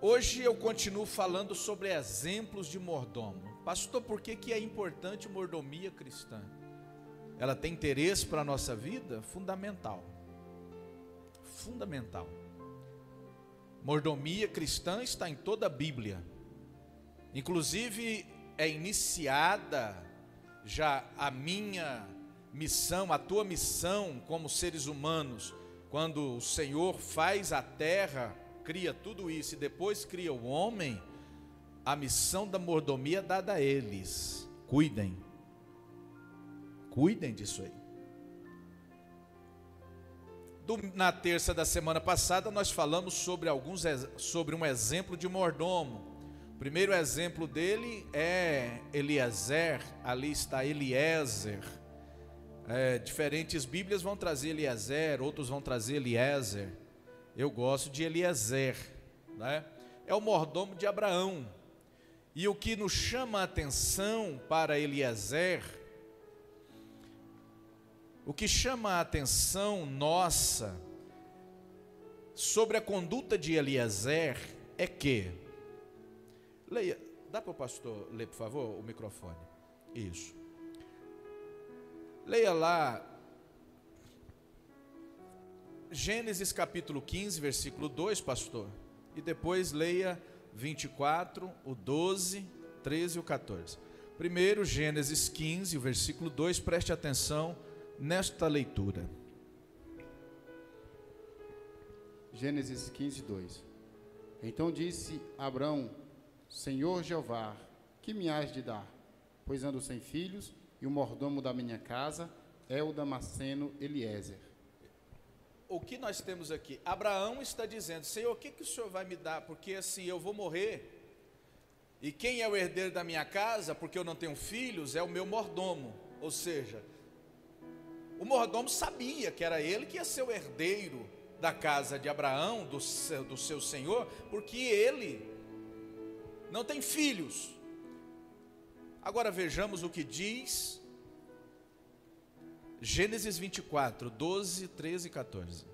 Hoje eu continuo falando sobre exemplos de mordomo. Pastor, por que é importante mordomia cristã? Ela tem interesse para a nossa vida? Fundamental. Fundamental. Mordomia cristã está em toda a Bíblia. Inclusive é iniciada já a minha missão, a tua missão como seres humanos, quando o Senhor faz a terra, cria tudo isso e depois cria o homem. A missão da mordomia é dada a eles. Cuidem disso aí. Na terça da semana passada nós falamos sobre um exemplo de mordomo. O primeiro exemplo dele é Eliezer. Ali está Eliezer. Diferentes Bíblias vão trazer Eliezer, outros vão trazer Eliezer. Eu gosto de Eliezer, né? É o mordomo de Abraão. E o que nos chama a atenção para Eliezer, o que chama a atenção nossa sobre a conduta de Eliezer é que, leia, dá para o pastor ler, por favor, o microfone? Isso. Leia lá, Gênesis capítulo 15, versículo 2, pastor, e depois leia 24, o 12, 13 e o 14. Primeiro, Gênesis 15, o versículo 2, preste atenção nesta leitura. Gênesis 15, 2. Então disse Abrão: Senhor Jeová, que me hás de dar? Pois ando sem filhos, e o mordomo da minha casa é o Damasceno Eliezer. O que nós temos aqui? Abraão está dizendo: Senhor, o que o Senhor vai me dar? Porque assim eu vou morrer, e quem é o herdeiro da minha casa, porque eu não tenho filhos, é o meu mordomo. Ou seja, o mordomo sabia que era ele que ia ser o herdeiro da casa de Abraão, do seu senhor, porque ele não tem filhos. Agora vejamos o que diz Gênesis 24, 12, 13 e 14.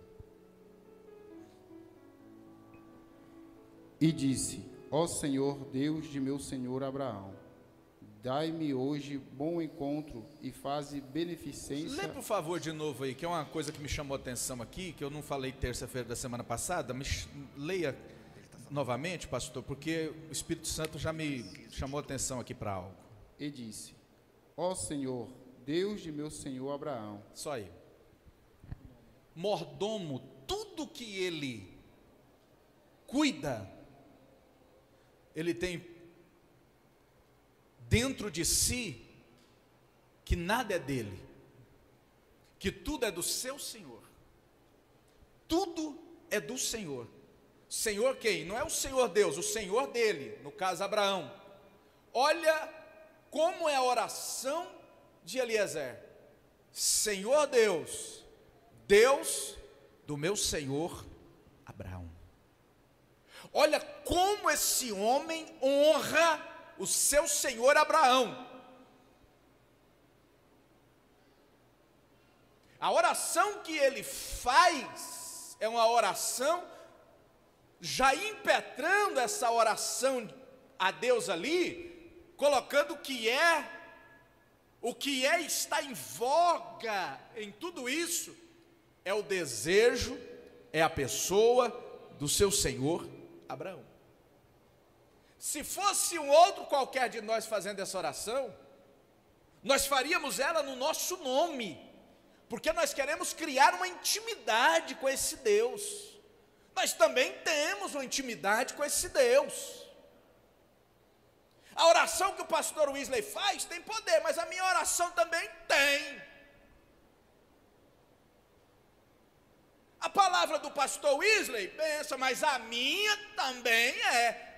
E disse: Ó Senhor, Deus de meu senhor Abraão, dai-me hoje bom encontro e faze beneficência. Lê por favor de novo aí, que é uma coisa que me chamou a atenção aqui, que eu não falei terça-feira da semana passada. Leia novamente, pastor, porque o Espírito Santo já me chamou a atenção aqui para algo. E disse: Ó Senhor, Deus de meu senhor Abraão. Só aí. Mordomo, tudo que ele cuida, ele tem dentro de si que nada é dele, que tudo é do seu Senhor. Tudo é do Senhor. Senhor quem? Não é o Senhor Deus, o Senhor dele, no caso Abraão. Olha como é a oração de Eliezer: Senhor Deus, Deus do meu Senhor Abraão. Olha como esse homem honra o seu senhor Abraão. A oração que ele faz é uma oração já impetrando essa oração a Deus ali, colocando o que está em voga em tudo isso é o desejo, é a pessoa do seu senhor Abraão. Se fosse um outro qualquer de nós fazendo essa oração, nós faríamos ela no nosso nome, porque nós queremos criar uma intimidade com esse Deus. Nós também temos uma intimidade com esse Deus. A oração que o pastor Wesley faz tem poder, mas a minha oração também tem. A palavra do pastor Wesley, pensa, mas a minha também é.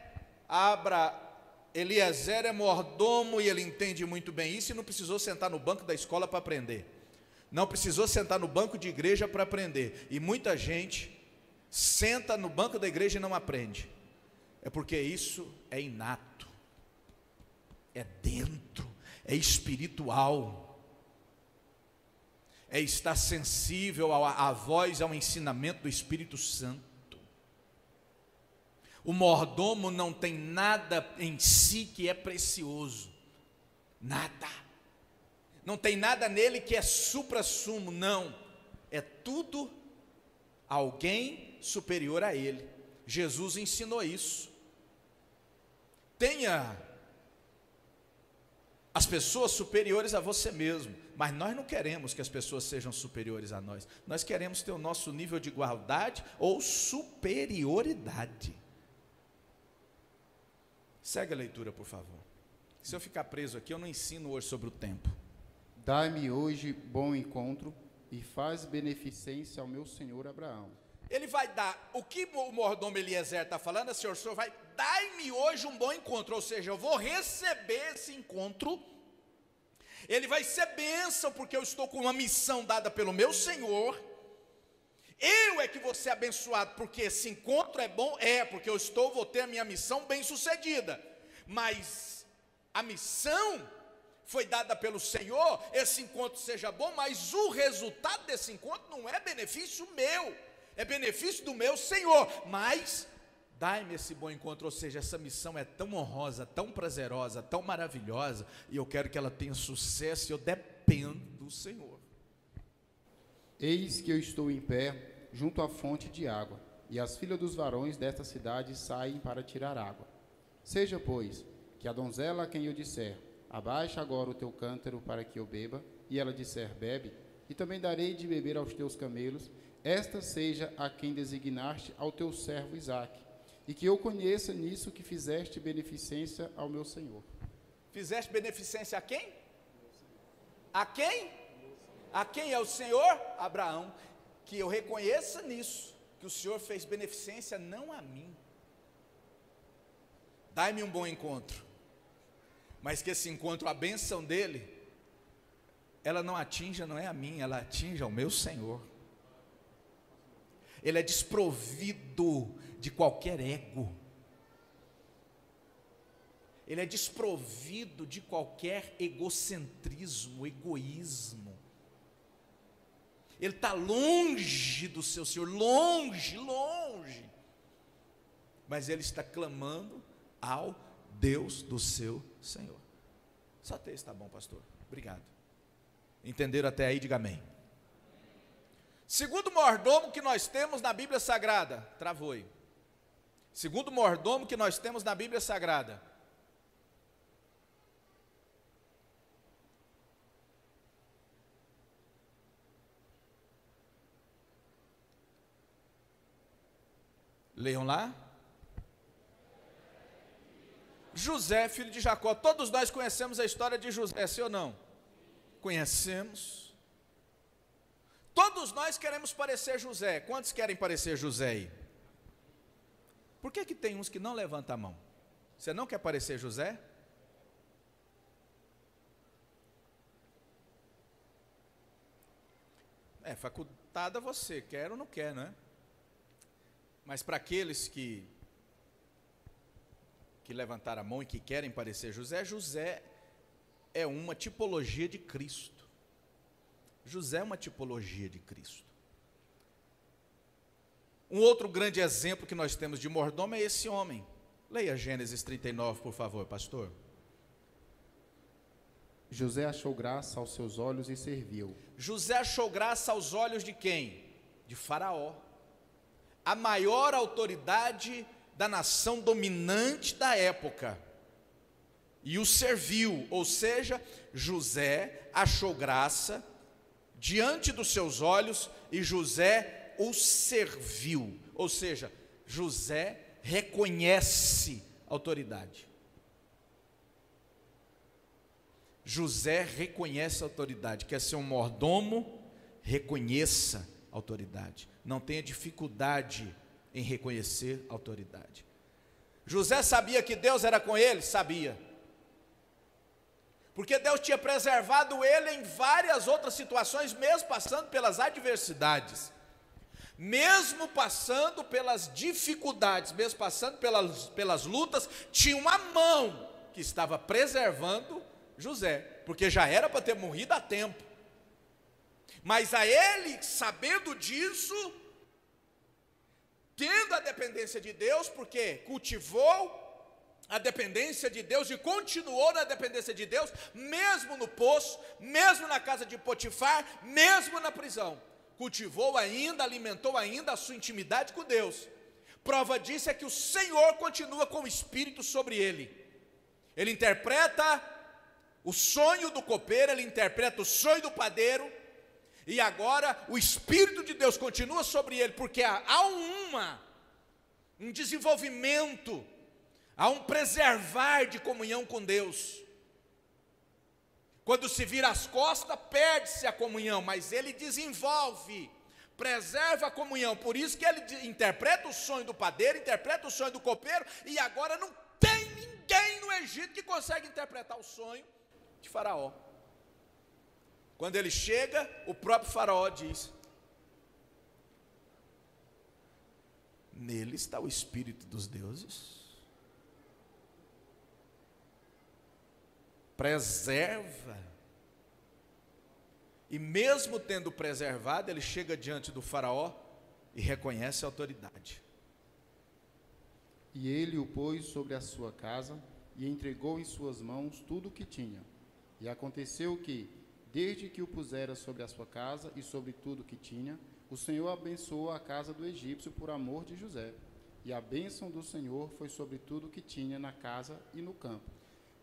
Eliezer é mordomo e ele entende muito bem isso e não precisou sentar no banco da escola para aprender. Não precisou sentar no banco de igreja para aprender. E muita gente senta no banco da igreja e não aprende. É porque isso é inato. É dentro, é espiritual, é estar sensível à voz, ao ensinamento do Espírito Santo. O mordomo não tem nada em si que é precioso, nada. Não tem nada nele que é supra-sumo, não. É tudo alguém superior a ele. Jesus ensinou isso. Tenha as pessoas superiores a você mesmo, mas nós não queremos que as pessoas sejam superiores a nós. Nós queremos ter o nosso nível de igualdade ou superioridade. Segue a leitura, por favor. Se eu ficar preso aqui, eu não ensino hoje sobre o tempo. Dai-me hoje bom encontro e faz beneficência ao meu senhor Abraão. Ele vai dar, o que o mordomo Eliezer está falando, o senhor vai, dai-me hoje um bom encontro, ou seja, eu vou receber esse encontro, ele vai ser bênção, porque eu estou com uma missão dada pelo meu Senhor, eu é que vou ser abençoado, porque esse encontro é bom, porque eu vou ter a minha missão bem sucedida, mas a missão foi dada pelo Senhor, esse encontro seja bom, mas o resultado desse encontro não é benefício meu, é benefício do meu Senhor, mas dai-me esse bom encontro, ou seja, essa missão é tão honrosa, tão prazerosa, tão maravilhosa, e eu quero que ela tenha sucesso, e eu dependo do Senhor. Eis que eu estou em pé junto à fonte de água, e as filhas dos varões desta cidade saem para tirar água. Seja, pois, que a donzela a quem eu disser, abaixa agora o teu cântaro para que eu beba, e ela disser, bebe, e também darei de beber aos teus camelos, esta seja a quem designaste ao teu servo Isaque, e que eu conheça nisso que fizeste beneficência ao meu Senhor. Fizeste beneficência a quem? A quem? A quem é o Senhor? Abraão. Que eu reconheça nisso, que o Senhor fez beneficência não a mim. Dai-me um bom encontro, mas que esse encontro, a bênção dele, ela não atinja, não é a mim, ela atinja ao meu Senhor. Ele é desprovido de qualquer ego, ele é desprovido de qualquer egocentrismo, egoísmo, ele está longe do seu Senhor, longe, mas ele está clamando ao Deus do seu Senhor. Só até está bom, pastor, obrigado. Entenderam até aí? Diga amém. Segundo mordomo que nós temos na Bíblia Sagrada, travou aí. Segundo mordomo que nós temos na Bíblia Sagrada, leiam lá. José, filho de Jacó. Todos nós conhecemos a história de José, sim ou não? Conhecemos. Todos nós queremos parecer José. Quantos querem parecer José aí? Por que tem uns que não levantam a mão? Você não quer parecer José? É facultado a você, quer ou não quer, não é? Mas para aqueles que levantaram a mão e que querem parecer José, José é uma tipologia de Cristo. José é uma tipologia de Cristo. Um outro grande exemplo que nós temos de mordomo é esse homem. Leia Gênesis 39, por favor, pastor. José achou graça aos seus olhos e serviu. José achou graça aos olhos de quem? De Faraó. A maior autoridade da nação dominante da época. E o serviu, ou seja, José achou graça diante dos seus olhos e José o serviu. Ou seja, José reconhece autoridade. José reconhece autoridade. Quer ser um mordomo? Reconheça autoridade. Não tenha dificuldade em reconhecer autoridade. José sabia que Deus era com ele? Sabia. Porque Deus tinha preservado ele em várias outras situações, mesmo passando pelas adversidades, mesmo passando pelas dificuldades, mesmo passando pelas lutas, tinha uma mão que estava preservando José, porque já era para ter morrido há tempo. Mas a ele, sabendo disso, tendo a dependência de Deus, porque cultivou a dependência de Deus e continuou na dependência de Deus, mesmo no poço, mesmo na casa de Potifar, mesmo na prisão. Cultivou ainda, alimentou ainda a sua intimidade com Deus. Prova disso é que o Senhor continua com o Espírito sobre ele. Ele interpreta o sonho do copeiro, ele interpreta o sonho do padeiro, e agora o Espírito de Deus continua sobre ele, porque há um desenvolvimento, há um preservar de comunhão com Deus. Quando se vira as costas, perde-se a comunhão, mas ele desenvolve, preserva a comunhão. Por isso que ele interpreta o sonho do padeiro, interpreta o sonho do copeiro, e agora não tem ninguém no Egito que consegue interpretar o sonho de Faraó. Quando ele chega, o próprio Faraó diz: nele está o Espírito dos deuses. Preserva. E mesmo tendo preservado, ele chega diante do Faraó e reconhece a autoridade. E ele o pôs sobre a sua casa e entregou em suas mãos tudo o que tinha. E aconteceu que, desde que o pusera sobre a sua casa e sobre tudo o que tinha, o Senhor abençoou a casa do egípcio por amor de José. E a bênção do Senhor foi sobre tudo o que tinha na casa e no campo.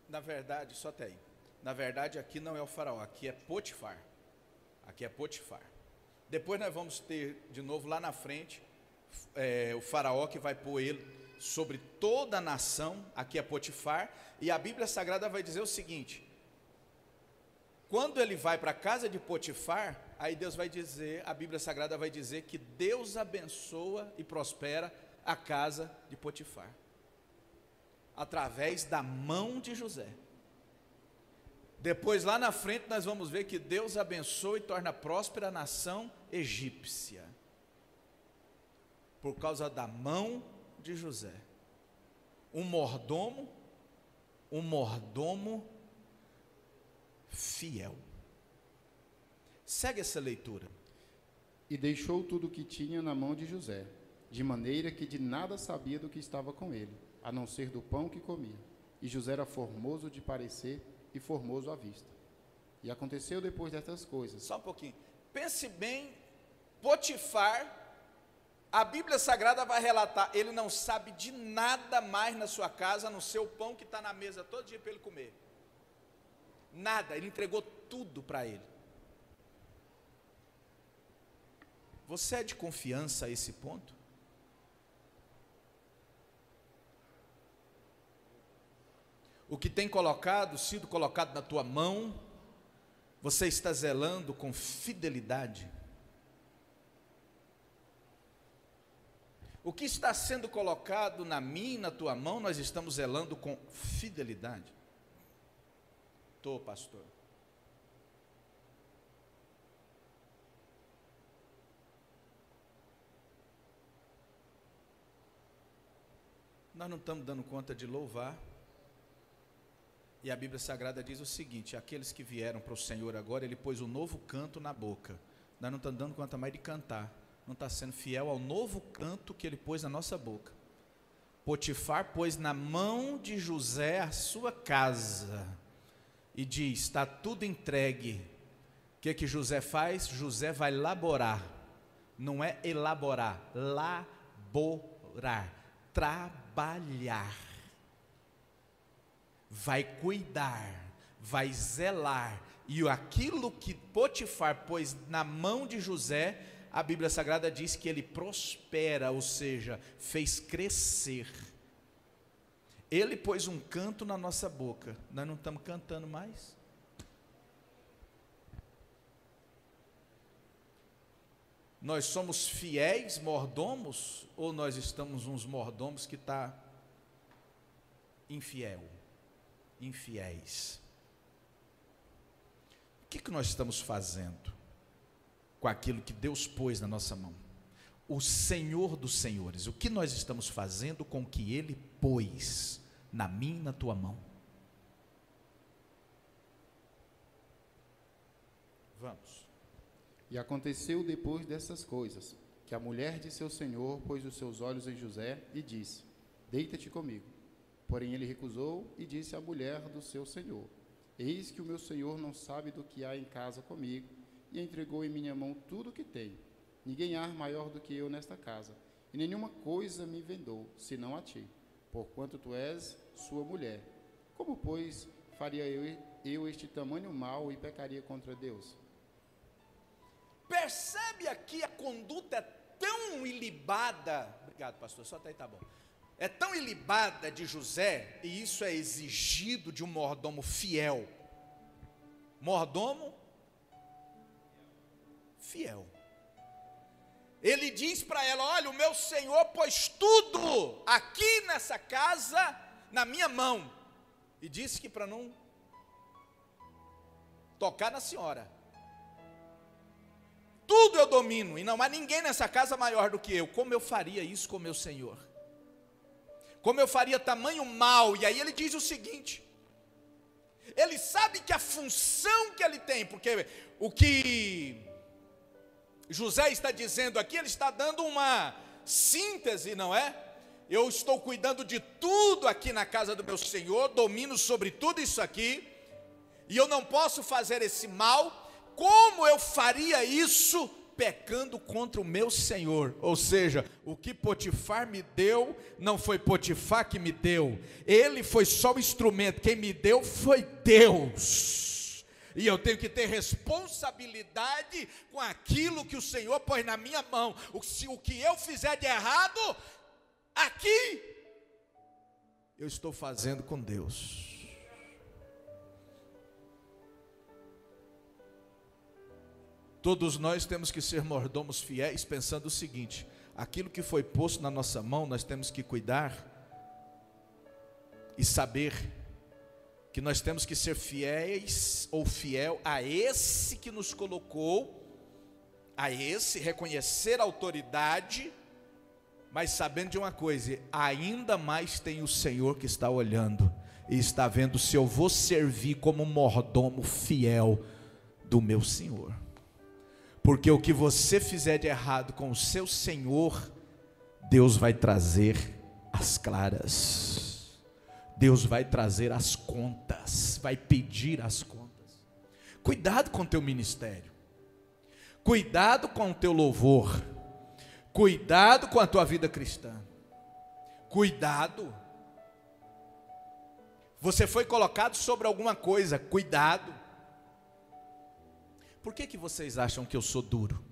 Na verdade, só tem. Na verdade, aqui não é o Faraó, aqui é Potifar. Aqui é Potifar. Depois nós vamos ter de novo lá na frente o Faraó que vai pôr ele sobre toda a nação. Aqui é Potifar. E a Bíblia Sagrada vai dizer o seguinte: quando ele vai para a casa de Potifar, aí Deus vai dizer, a Bíblia Sagrada vai dizer que Deus abençoa e prospera a casa de Potifar, através da mão de José. Depois lá na frente nós vamos ver que Deus abençoa e torna próspera a nação egípcia, por causa da mão de José. Um mordomo fiel. Segue essa leitura. E deixou tudo o que tinha na mão de José, de maneira que de nada sabia do que estava com ele, a não ser do pão que comia. E José era formoso de parecer e formoso à vista. E aconteceu depois destas coisas. Só um pouquinho. Pense bem, Potifar, a Bíblia Sagrada vai relatar, ele não sabe de nada mais na sua casa, a não ser o pão que está na mesa todo dia para ele comer. Nada, ele entregou tudo para ele. Você é de confiança a esse ponto? O que tem sido colocado na tua mão, você está zelando com fidelidade? O que está sendo colocado na minha e na tua mão, nós estamos zelando com fidelidade? Estou, pastor. Nós não estamos dando conta de louvar. E a Bíblia Sagrada diz o seguinte: aqueles que vieram para o Senhor agora, Ele pôs um novo canto na boca. Nós não estamos dando conta mais de cantar. Não está sendo fiel ao novo canto que Ele pôs na nossa boca. Potifar pôs na mão de José a sua casa. E diz, está tudo entregue. O que José faz? José vai laborar. Não é elaborar, laborar. Trabalhar. Vai cuidar, vai zelar, e aquilo que Potifar pôs na mão de José, a Bíblia Sagrada diz que ele prospera, ou seja, fez crescer. Ele pôs um canto na nossa boca, nós não estamos cantando mais? Nós somos fiéis mordomos, ou nós estamos uns mordomos que está infiéis? O que nós estamos fazendo com aquilo que Deus pôs na nossa mão? O Senhor dos Senhores, o que nós estamos fazendo com o que Ele pôs na minha e na tua mão? Vamos. E aconteceu depois dessas coisas, que a mulher de seu senhor pôs os seus olhos em José e disse: deita-te comigo. Porém ele recusou e disse à mulher do seu senhor: eis que o meu senhor não sabe do que há em casa comigo, e entregou em minha mão tudo o que tem. Ninguém há maior do que eu nesta casa, e nenhuma coisa me vendou, senão a ti, porquanto tu és sua mulher. Como, pois, faria eu este tamanho mal e pecaria contra Deus? Percebe aqui, a conduta é tão ilibada. Obrigado, pastor, só até aí tá bom. É tão ilibada de José, e isso é exigido de um mordomo fiel. Mordomo fiel. Ele diz para ela: olha, o meu senhor pôs tudo aqui nessa casa na minha mão, e disse que para não tocar na senhora. Tudo eu domino, e não há ninguém nessa casa maior do que eu. Como eu faria isso com meu senhor? Como eu faria tamanho mal? E aí ele diz o seguinte: ele sabe que a função que ele tem, porque o que José está dizendo aqui, ele está dando uma síntese, não é? Eu estou cuidando de tudo aqui na casa do meu senhor, domino sobre tudo isso aqui, e eu não posso fazer esse mal. Como eu faria isso pecando contra o meu senhor? Ou seja, o que Potifar me deu, não foi Potifar que me deu, ele foi só o instrumento, quem me deu foi Deus, e eu tenho que ter responsabilidade com aquilo que o Senhor põe na minha mão. O que eu fizer de errado, aqui, eu estou fazendo com Deus. Todos nós temos que ser mordomos fiéis, pensando o seguinte: aquilo que foi posto na nossa mão, nós temos que cuidar e saber que nós temos que ser fiéis ou fiel a esse que nos colocou, a esse, reconhecer a autoridade, mas sabendo de uma coisa: ainda mais tem o Senhor que está olhando e está vendo se eu vou servir como mordomo fiel do meu Senhor. Porque o que você fizer de errado com o seu Senhor, Deus vai trazer as claras, Deus vai trazer as contas, vai pedir as contas. Cuidado com o teu ministério, cuidado com o teu louvor, cuidado com a tua vida cristã, cuidado. Você foi colocado sobre alguma coisa, cuidado. Por que vocês acham que eu sou duro?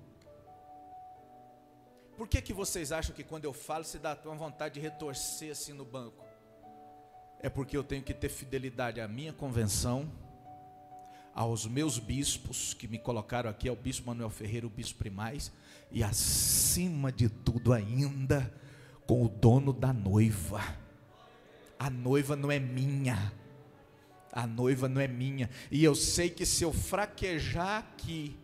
Por que vocês acham que quando eu falo, se dá uma vontade de retorcer assim no banco? É porque eu tenho que ter fidelidade à minha convenção, aos meus bispos que me colocaram aqui, ao bispo Manuel Ferreira, o bispo primaz, e acima de tudo ainda, com o dono da noiva. A noiva não é minha. A noiva não é minha, e eu sei que se eu fraquejar aqui,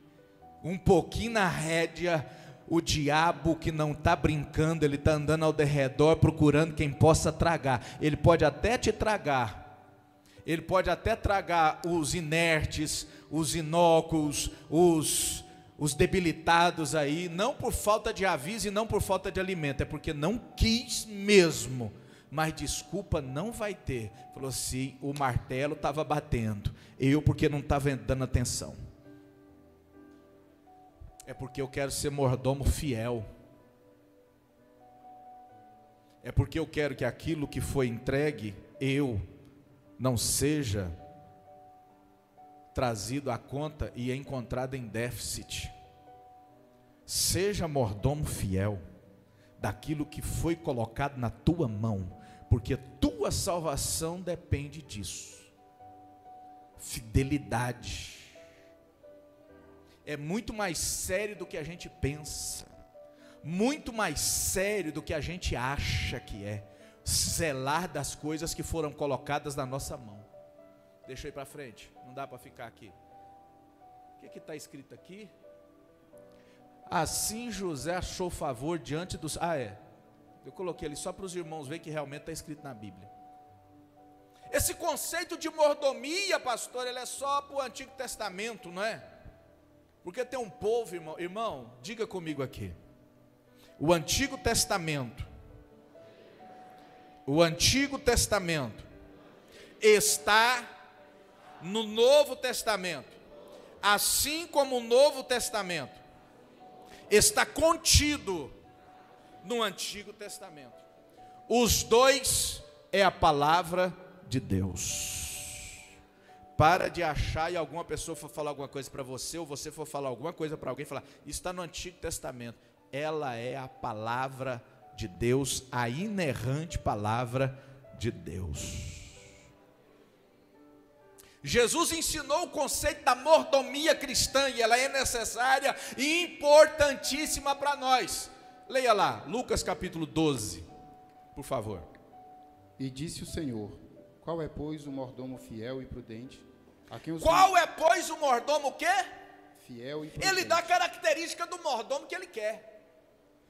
um pouquinho na rédea, o diabo que não está brincando, ele está andando ao derredor procurando quem possa tragar. Ele pode até te tragar, ele pode até tragar os inertes, os inóculos, os debilitados aí, não por falta de aviso e não por falta de alimento, é porque não quis mesmo. Mas desculpa não vai ter. Falou assim: o martelo estava batendo, eu porque não estava dando atenção. É porque eu quero ser mordomo fiel. É porque eu quero que aquilo que foi entregue, eu não seja trazido à conta e encontrado em déficit. Seja mordomo fiel daquilo que foi colocado na tua mão, porque tua salvação depende disso. Fidelidade é muito mais sério do que a gente pensa, muito mais sério do que a gente acha que é. Zelar das coisas que foram colocadas na nossa mão. Deixa eu ir para frente, não dá para ficar aqui. O que está escrito aqui? Assim José achou favor diante dos... eu coloquei ali só para os irmãos verem que realmente está escrito na Bíblia. Esse conceito de mordomia, pastor, ele é só para o Antigo Testamento, não é? Porque tem um povo, irmão, diga comigo aqui. O Antigo Testamento está no Novo Testamento, assim como o Novo Testamento está contido no Antigo Testamento. Os dois é a palavra de Deus. Para de achar e alguma pessoa for falar alguma coisa para você, ou você for falar alguma coisa para alguém, falar, isso está no Antigo Testamento. Ela é a palavra de Deus, a inerrante palavra de Deus. Jesus ensinou o conceito da mordomia cristã, e ela é necessária e importantíssima para nós. Leia lá, Lucas capítulo 12, por favor. E disse o Senhor: qual é, pois, o mordomo fiel e prudente? Qual é, pois, o mordomo o quê? Fiel e prudente. Ele dá a característica do mordomo que ele quer.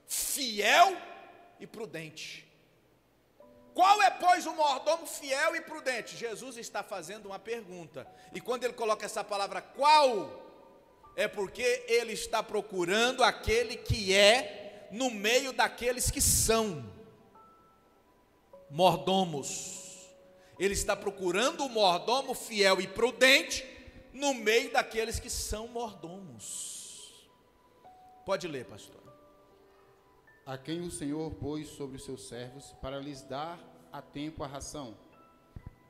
Fiel e prudente. Qual é, pois, o mordomo fiel e prudente? Jesus está fazendo uma pergunta. E quando ele coloca essa palavra qual, é porque ele está procurando aquele que é no meio daqueles que são mordomos. Ele está procurando o mordomo fiel e prudente no meio daqueles que são mordomos. Pode ler, pastor. A quem o Senhor pôs sobre os seus servos para lhes dar a tempo a ração.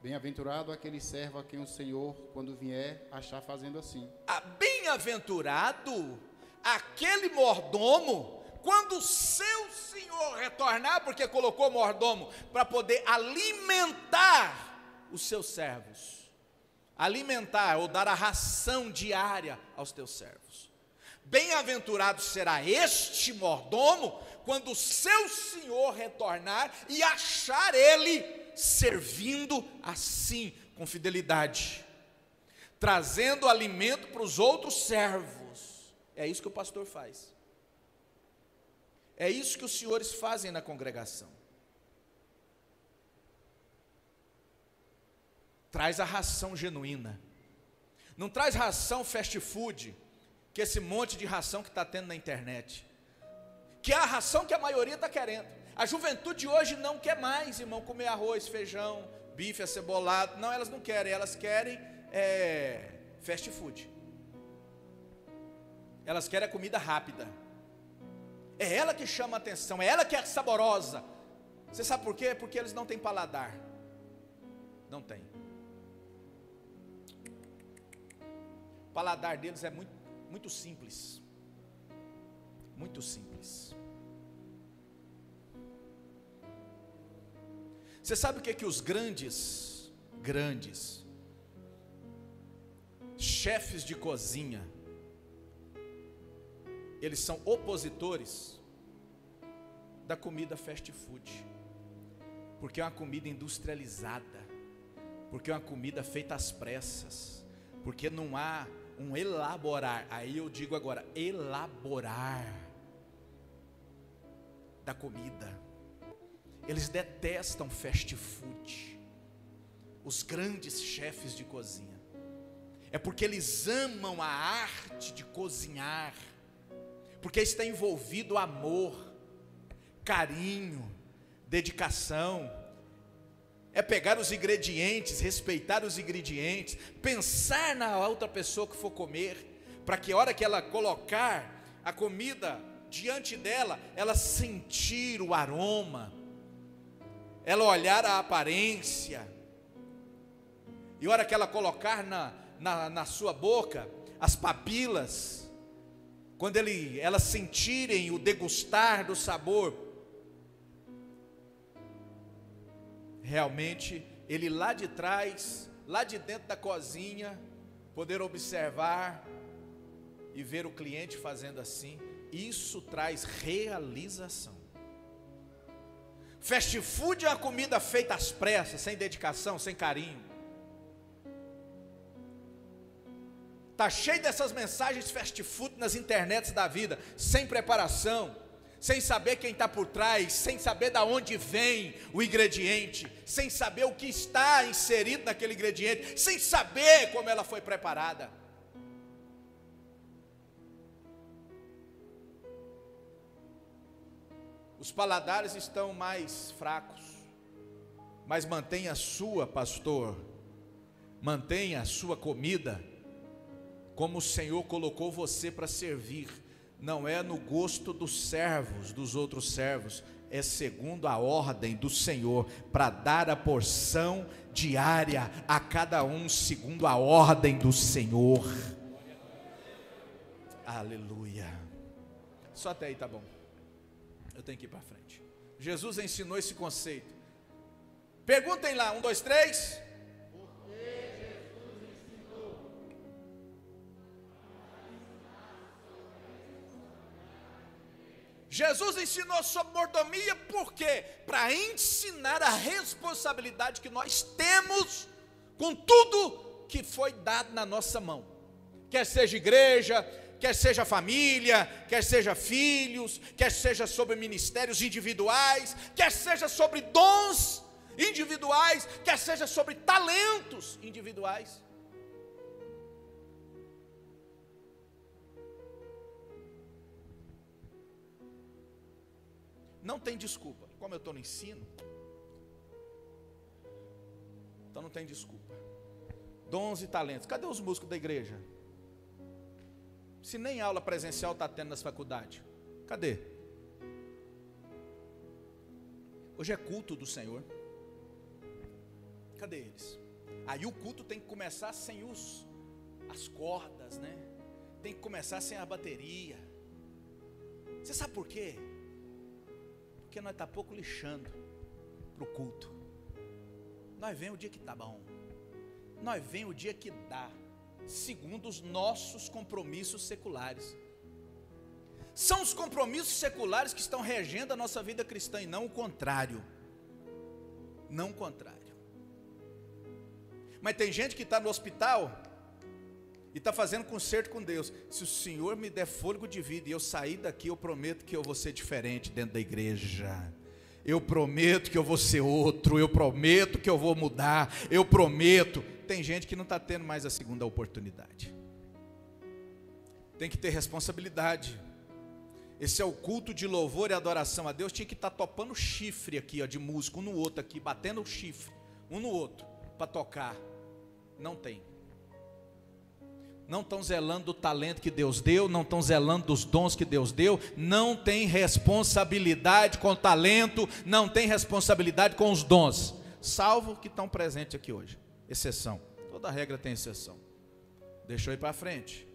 Bem-aventurado aquele servo a quem o Senhor, quando vier, achar fazendo assim. Bem-aventurado aquele mordomo, quando o seu senhor retornar, porque colocou mordomo para poder alimentar os seus servos, alimentar ou dar a ração diária aos teus servos. Bem-aventurado será este mordomo quando o seu senhor retornar e achar ele servindo assim, com fidelidade, trazendo alimento para os outros servos. É isso que o pastor faz. É isso que os senhores fazem na congregação. Traz a ração genuína. Não traz ração fast food, que é esse monte de ração que está tendo na internet. Que é a ração que a maioria está querendo. A juventude hoje não quer mais, irmão, comer arroz, feijão, bife acebolado. Não, elas não querem, elas querem fast food. Elas querem a comida rápida. É ela que chama a atenção, é ela que é saborosa. Você sabe por quê? Porque eles não têm paladar. Não tem. O paladar deles é muito simples. Muito simples. Você sabe o que é que os grandes chefes de cozinha, eles são opositores da comida fast food, porque é uma comida industrializada, porque é uma comida feita às pressas, porque não há um elaborar, aí eu digo agora, elaborar da comida. Eles detestam fast food, os grandes chefes de cozinha, é porque eles amam a arte de cozinhar, porque está envolvido amor, carinho, dedicação. É pegar os ingredientes, respeitar os ingredientes, pensar na outra pessoa que for comer, para que a hora que ela colocar a comida diante dela, ela sentir o aroma, ela olhar a aparência, e a hora que ela colocar na sua boca, as papilas, quando elas sentirem o degustar do sabor, realmente, ele lá de trás, lá de dentro da cozinha, poder observar e ver o cliente fazendo assim, isso traz realização. Fast food é uma comida feita às pressas, sem dedicação, sem carinho. Está cheio dessas mensagens fast food nas internets da vida, sem preparação, sem saber quem está por trás, sem saber de onde vem o ingrediente, sem saber o que está inserido naquele ingrediente, sem saber como ela foi preparada. Os paladares estão mais fracos, mas mantenha a sua, pastor, mantenha a sua comida, como o Senhor colocou você para servir, não é no gosto dos servos, dos outros servos, é segundo a ordem do Senhor, para dar a porção diária a cada um, segundo a ordem do Senhor. Aleluia. Só até aí tá bom. Eu tenho que ir para frente. Jesus ensinou esse conceito. Perguntem lá, 1, 2, 3. Porque Jesus ensinou. Jesus ensinou sobre mordomia, por quê? Para ensinar a responsabilidade que nós temos com tudo que foi dado na nossa mão. Quer seja igreja, quer seja família, quer seja filhos, quer seja sobre ministérios individuais, quer seja sobre dons individuais, quer seja sobre talentos individuais. Não tem desculpa. Como eu estou no ensino, então não tem desculpa. Dons e talentos. Cadê os músicos da igreja? Se nem aula presencial está tendo nas faculdades, cadê? Hoje é culto do Senhor. Cadê eles? Aí o culto tem que começar sem as cordas, né? Tem que começar sem a bateria. Você sabe por quê? Porque nós está pouco lixando para o culto. Nós vem o dia que está bom. Nós vem o dia que dá, segundo os nossos compromissos seculares. São os compromissos seculares que estão regendo a nossa vida cristã e não o contrário. Não o contrário. Mas tem gente que está no hospital e está fazendo concerto com Deus. Se o Senhor me der fôlego de vida e eu sair daqui, eu prometo que eu vou ser diferente dentro da igreja. Eu prometo que eu vou ser outro. Eu prometo que eu vou mudar. Eu prometo. Tem gente que não está tendo mais a segunda oportunidade. Tem que ter responsabilidade. Esse é o culto de louvor e adoração a Deus. Tinha que estar topando chifre aqui, ó, de músico, um no outro aqui, batendo o chifre, um no outro, para tocar. Não tem. Não estão zelando do talento que Deus deu, não estão zelando dos dons que Deus deu, não tem responsabilidade com o talento, não tem responsabilidade com os dons, salvo que estão presentes aqui hoje. Exceção, toda regra tem exceção. Deixa eu ir para frente.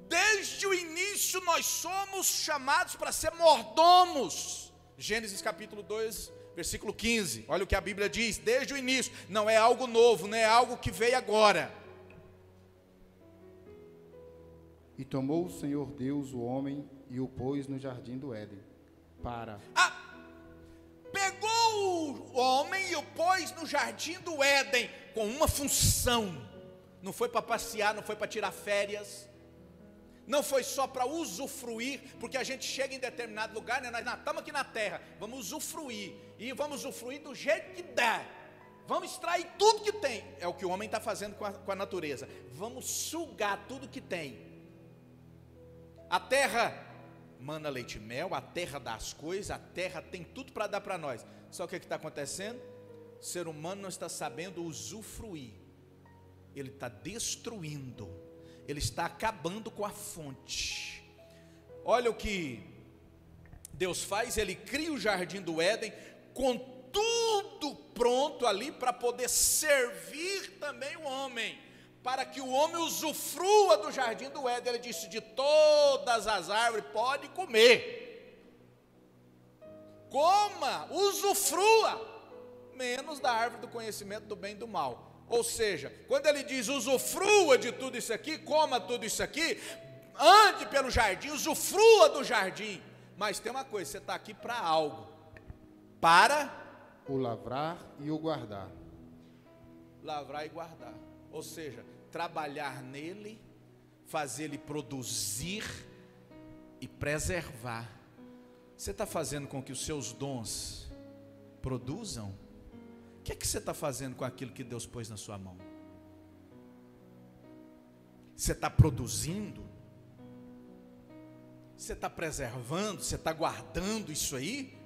Desde o início nós somos chamados para ser mordomos. Gênesis capítulo 2, versículo 15. Olha o que a Bíblia diz, desde o início. Não é algo novo, não é algo que veio agora. E tomou o Senhor Deus o homem e o pôs no jardim do Éden para... Pegou o homem e o pôs no jardim do Éden com uma função. Não foi para passear, não foi para tirar férias, não foi só para usufruir, porque a gente chega em determinado lugar, né? Nós estamos aqui na terra, vamos usufruir, e vamos usufruir do jeito que dá, vamos extrair tudo que tem, é o que o homem está fazendo com a natureza, vamos sugar tudo que tem. A terra mana leite e mel, a terra dá as coisas, a terra tem tudo para dar para nós, só que o que está acontecendo? O ser humano não está sabendo usufruir, ele está destruindo, ele está acabando com a fonte. Olha o que Deus faz, ele cria o jardim do Éden, com tudo pronto ali, para poder servir também o homem, para que o homem usufrua do jardim do Éden. Ele disse, de todas as árvores pode comer, coma, usufrua, menos da árvore do conhecimento do bem e do mal. Ou seja, quando ele diz usufrua de tudo isso aqui, coma tudo isso aqui, ande pelo jardim, usufrua do jardim, mas tem uma coisa, você está aqui para algo, para o lavrar e o guardar. Lavrar e guardar, ou seja, trabalhar nele, fazer ele produzir e preservar. Você está fazendo com que os seus dons produzam? O que é que você está fazendo com aquilo que Deus pôs na sua mão? Você está produzindo? Você está preservando, você está guardando isso aí?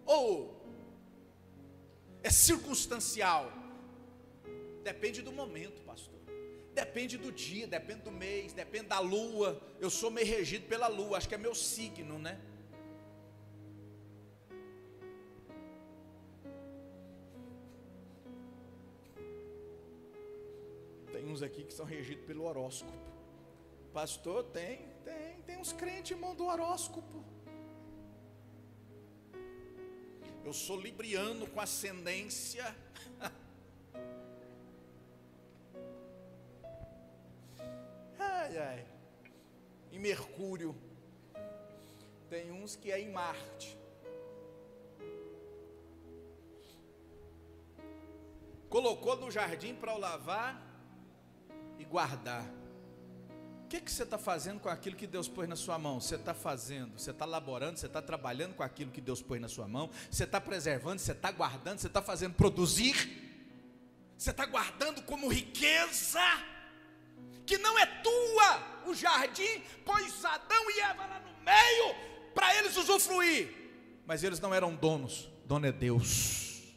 Ou é circunstancial? Depende do momento, pastor. Depende do dia, depende do mês, depende da lua. Eu sou meio regido pela lua, acho que é meu signo, né? Tem uns aqui que são regidos pelo horóscopo. Pastor, tem uns crentes, irmão, do horóscopo. Eu sou libriano com ascendência. Ai, ai. Em Mercúrio. Tem uns que é em Marte. Colocou no jardim para o lavar e guardar. O que você está fazendo com aquilo que Deus pôs na sua mão? Você está fazendo, você está laborando, você está trabalhando com aquilo que Deus pôs na sua mão, você está preservando, você está guardando, você está fazendo produzir, você está guardando como riqueza, que não é tua, o jardim, pôs Adão e Eva lá no meio, para eles usufruir, mas eles não eram donos, dono é Deus.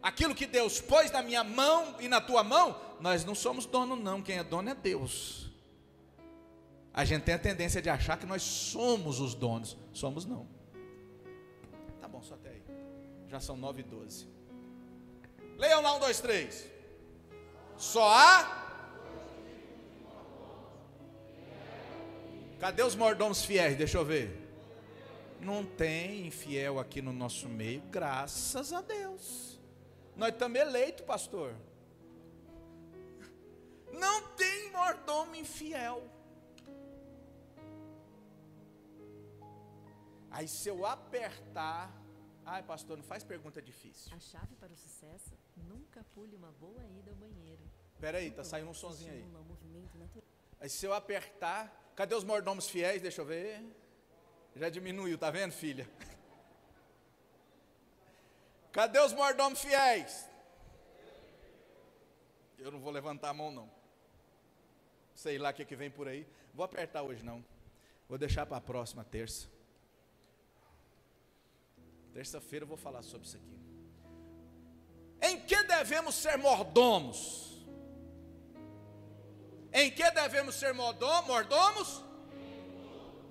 Aquilo que Deus pôs na minha mão e na tua mão, nós não somos dono não, quem é dono é Deus. A gente tem a tendência de achar que nós somos os donos. Somos não. Tá bom, só até aí. Já são 9h12. Leiam lá 1, 2, 3. Só há. Cadê os mordomos fiéis? Deixa eu ver. Não tem infiel aqui no nosso meio, graças a Deus. Nós estamos eleitos, pastor. Não tem mordomo infiel. Aí se eu apertar, ai pastor, não faz pergunta difícil. A chave para o sucesso, nunca pule uma boa ida ao banheiro. Espera aí, tá saindo um sonzinho aí. Aí se eu apertar, cadê os mordomos fiéis? Deixa eu ver. Já diminuiu, tá vendo, filha? Cadê os mordomos fiéis? Eu não vou levantar a mão não. Sei lá o que vem por aí. Vou apertar hoje não. Vou deixar para a próxima terça. Terça-feira eu vou falar sobre isso aqui. Em que devemos ser mordomos? Em que devemos ser mordomos?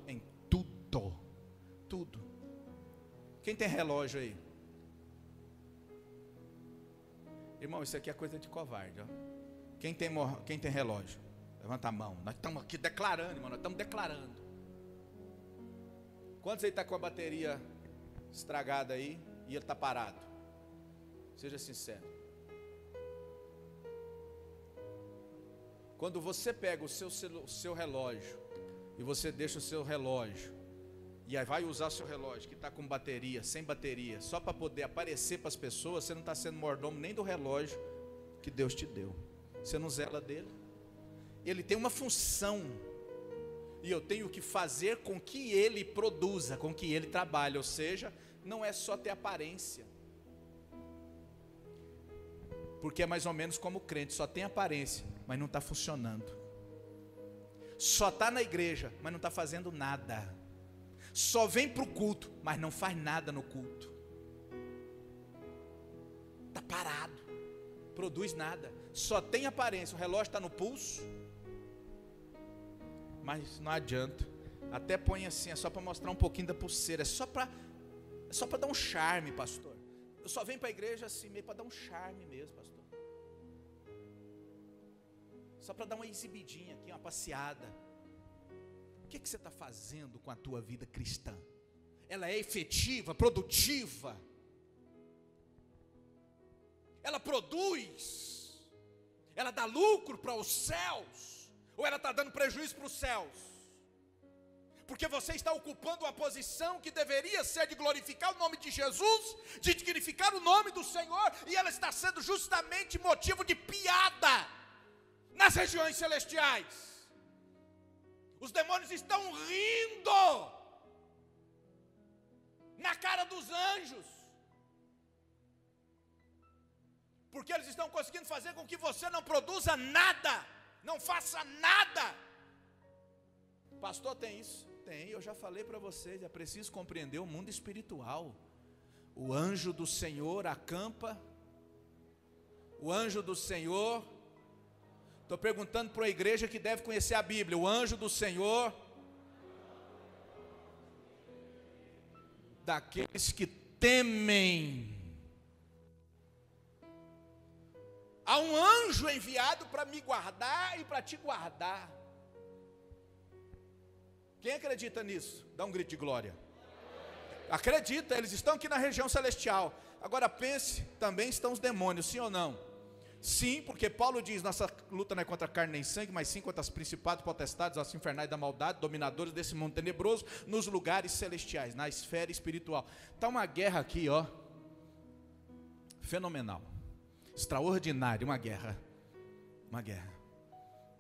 Em tudo. Tudo. Quem tem relógio aí? Irmão, isso aqui é coisa de covarde, ó. Quem tem relógio? Levanta a mão. Nós estamos aqui declarando, irmão. Nós estamos declarando. Quantos aí está com a bateria estragada aí e ele está parado? Seja sincero. Quando você pega o seu relógio e você deixa o seu relógio e aí vai usar o seu relógio que está com bateria, sem bateria, só para poder aparecer para as pessoas, você não está sendo mordomo nem do relógio que Deus te deu. Você não zela dele. Ele tem uma função e eu tenho que fazer com que ele produza, com que ele trabalhe. Ou seja, não é só ter aparência, porque é mais ou menos como o crente, só tem aparência, mas não está funcionando. Só está na igreja, mas não está fazendo nada. Só vem para o culto, mas não faz nada no culto. Está parado, produz nada. Só tem aparência, o relógio está no pulso, mas não adianta. Até põe assim, é só para mostrar um pouquinho da pulseira, é só para dar um charme, pastor. Eu só venho para a igreja assim, meio para dar um charme mesmo, pastor. Só para dar uma exibidinha aqui, uma passeada. O que você está fazendo com a tua vida cristã? Ela é efetiva, produtiva? Ela produz? Ela dá lucro para os céus? Ou ela está dando prejuízo para os céus? Porque você está ocupando uma posição que deveria ser de glorificar o nome de Jesus, de dignificar o nome do Senhor, e ela está sendo justamente motivo de piada nas regiões celestiais. Os demônios estão rindo na cara dos anjos, porque eles estão conseguindo fazer com que você não produza nada, não faça nada. Pastor, tem isso? Tem, eu já falei para vocês, é preciso compreender o mundo espiritual. O anjo do Senhor acampa, o anjo do Senhor, estou perguntando para a igreja que deve conhecer a Bíblia, o anjo do Senhor, daqueles que temem. Há um anjo enviado para me guardar e para te guardar. Quem acredita nisso? Dá um grito de glória. Acredita, eles estão aqui na região celestial. Agora pense, também estão os demônios, sim ou não? Sim, porque Paulo diz, nossa luta não é contra carne nem sangue, mas sim contra os principados, potestades, as infernais da maldade, dominadores desse mundo tenebroso, nos lugares celestiais, na esfera espiritual. Está uma guerra aqui, ó, fenomenal, extraordinária, uma guerra.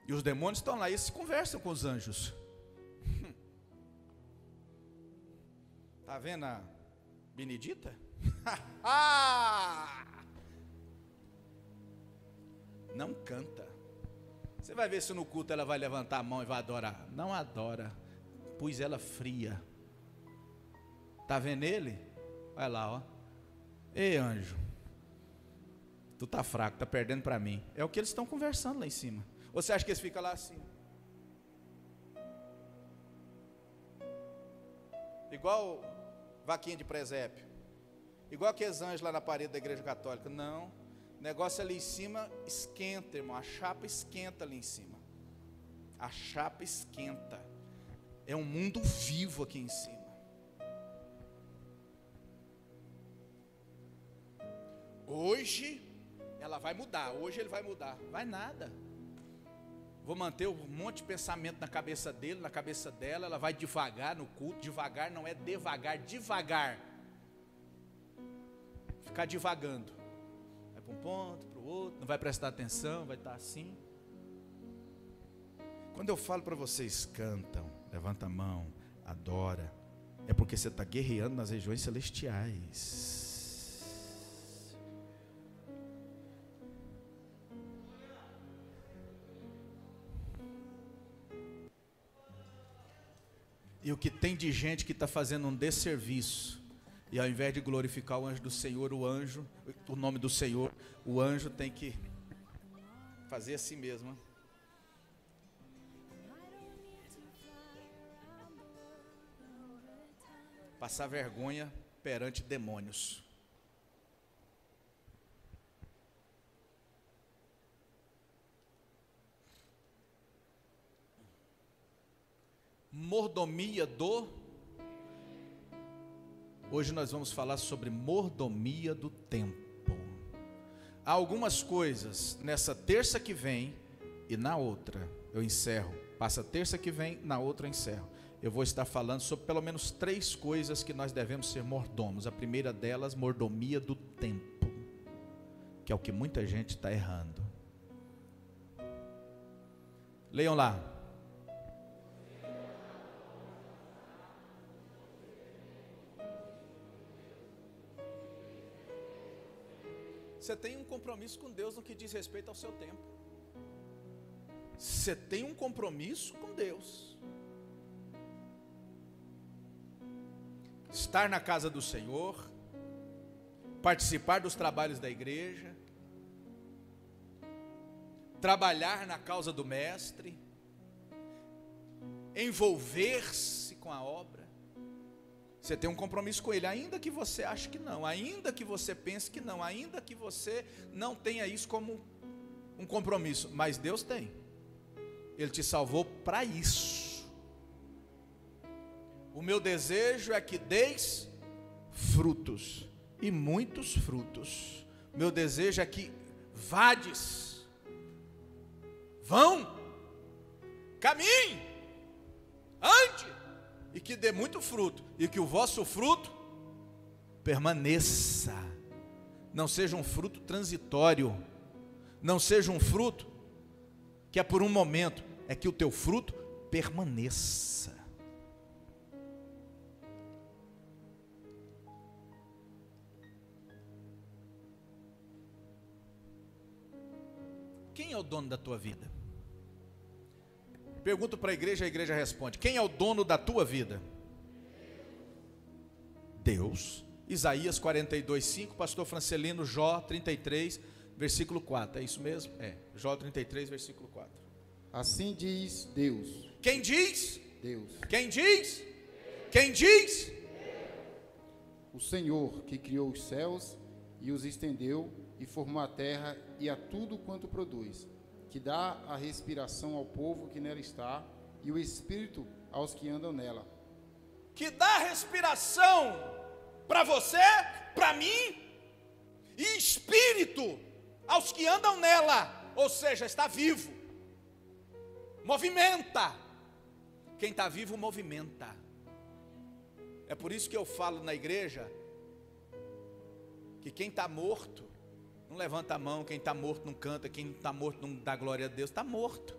E os demônios estão lá, e eles conversam com os anjos. Está vendo a Benedita? Não canta. Você vai ver se no culto ela vai levantar a mão e vai adorar. Não adora. Pus ela fria. Está vendo ele? Vai lá, ó. Ei, anjo. Tu tá fraco, tá perdendo para mim. É o que eles estão conversando lá em cima. Ou você acha que eles ficam lá assim? Igual vaquinha de presépio, igual aqueles anjos lá na parede da igreja católica. Não, o negócio ali em cima esquenta, irmão, a chapa esquenta ali em cima, a chapa esquenta, é um mundo vivo aqui em cima. Hoje ela vai mudar, hoje ele vai mudar, vai nada. Vou manter um monte de pensamento na cabeça dele, na cabeça dela. Ela vai devagar no culto. Devagar não é devagar, devagar. Ficar divagando. Vai para um ponto, para o outro. Não vai prestar atenção, vai estar assim. Quando eu falo para vocês, cantam, levanta a mão, adora. É porque você está guerreando nas regiões celestiais. E o que tem de gente que está fazendo um desserviço, e ao invés de glorificar o anjo do Senhor, o nome do Senhor, o anjo tem que fazer assim mesmo. Passar vergonha perante demônios. Mordomia do... Hoje nós vamos falar sobre mordomia do tempo. Há algumas coisas nessa terça que vem e na outra eu encerro. Passa a terça que vem, na outra eu encerro. Eu vou estar falando sobre pelo menos 3 coisas que nós devemos ser mordomos. A primeira delas, mordomia do tempo, que é o que muita gente está errando. Leiam lá. Você tem um compromisso com Deus no que diz respeito ao seu tempo. Você tem um compromisso com Deus. Estar na casa do Senhor, participar dos trabalhos da igreja, trabalhar na causa do Mestre, envolver-se com a obra. Você tem um compromisso com Ele, ainda que você ache que não, ainda que você pense que não, ainda que você não tenha isso como um compromisso, mas Deus tem. Ele te salvou para isso. O meu desejo é que deis frutos, e muitos frutos. Meu desejo é que vades, vão, caminhe, ande, e que dê muito fruto, e que o vosso fruto permaneça. Não seja um fruto transitório, não seja um fruto que é por um momento, é que o teu fruto permaneça. Quem é o dono da tua vida? Pergunto para a igreja responde: quem é o dono da tua vida? Deus. Isaías 42:5, pastor Francelino, Jó 33, versículo 4. É isso mesmo? É. Jó 33, versículo 4. Assim diz Deus. Quem diz? Deus. Quem diz? Quem diz? O Senhor que criou os céus e os estendeu e formou a terra e a tudo quanto produz, que dá a respiração ao povo que nela está e o espírito aos que andam nela. Que dá respiração para você, para mim, e espírito aos que andam nela, ou seja, está vivo, movimenta. Quem está vivo movimenta. É por isso que eu falo na igreja que quem está morto não levanta a mão, quem está morto não canta, quem está morto não dá glória a Deus. Está morto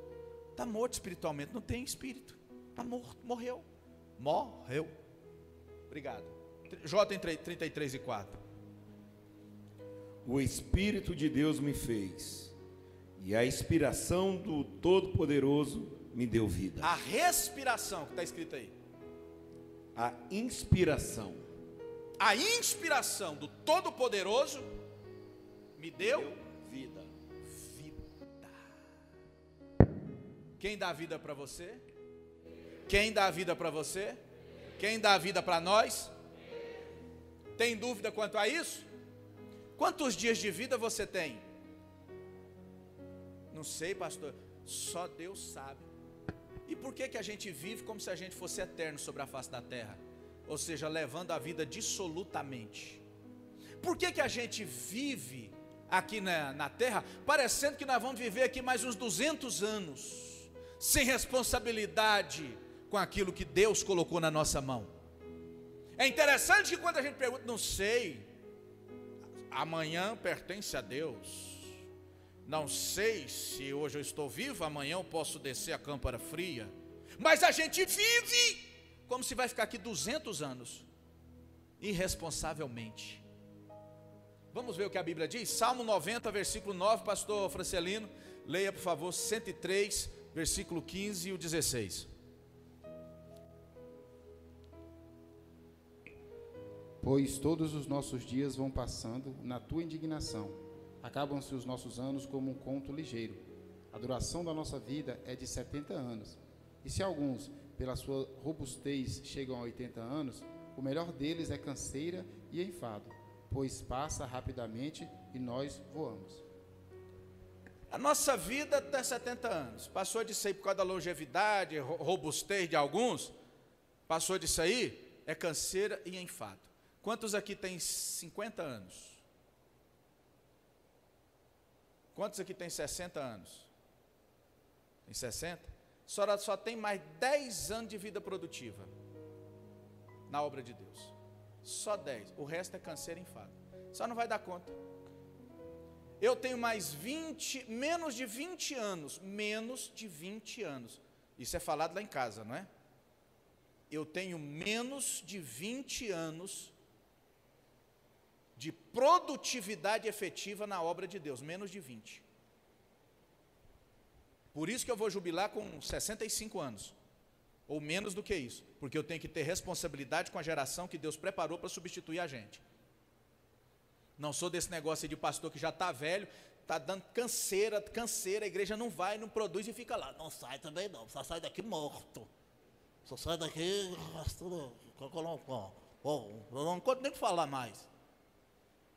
espiritualmente, não tem espírito, está morto, morreu. Obrigado. Jó tem 33 e 4. O Espírito de Deus me fez, e a inspiração do Todo-Poderoso me deu vida. A respiração que está escrito aí. A inspiração. A inspiração do Todo-Poderoso me deu vida. Quem dá vida para você? Quem dá a vida para você? Quem dá a vida para nós? Tem dúvida quanto a isso? Quantos dias de vida você tem? Não sei, pastor, só Deus sabe. E por que a gente vive como se a gente fosse eterno sobre a face da terra? Ou seja, levando a vida dissolutamente. Por que a gente vive aqui na terra parecendo que nós vamos viver aqui mais uns 200 anos, sem responsabilidade com aquilo que Deus colocou na nossa mão? É interessante que quando a gente pergunta, não sei, amanhã pertence a Deus, não sei se hoje eu estou vivo, amanhã eu posso descer a câmara fria, mas a gente vive como se vai ficar aqui 200 anos, irresponsavelmente. Vamos ver o que a Bíblia diz? Salmo 90, versículo 9, pastor Francelino, leia por favor, 103, versículo 15 e o 16. Pois todos os nossos dias vão passando na tua indignação. Acabam-se os nossos anos como um conto ligeiro. A duração da nossa vida é de 70 anos. E se alguns, pela sua robustez, chegam a 80 anos, o melhor deles é canseira e enfado, pois passa rapidamente e nós voamos. A nossa vida tem 70 anos. Passou disso aí por causa da longevidade, robustez de alguns. Passou disso aí, é canseira e enfado. Quantos aqui têm 50 anos? Quantos aqui têm 60 anos? Tem 60? Só tem mais 10 anos de vida produtiva na obra de Deus. Só 10. O resto é canseiro e enfado. Só não vai dar conta. Eu tenho mais 20, menos de 20 anos. Menos de 20 anos. Isso é falado lá em casa, não é? Eu tenho menos de 20 anos de produtividade efetiva na obra de Deus, menos de 20. Por isso que eu vou jubilar com 65 anos, ou menos do que isso, porque eu tenho que ter responsabilidade com a geração que Deus preparou para substituir a gente. Não sou desse negócio aí de pastor que já está velho, está dando canseira, a igreja não vai, não produz e fica lá. Não sai também não, só sai daqui morto. Só sai daqui, eu não conto nem falar mais.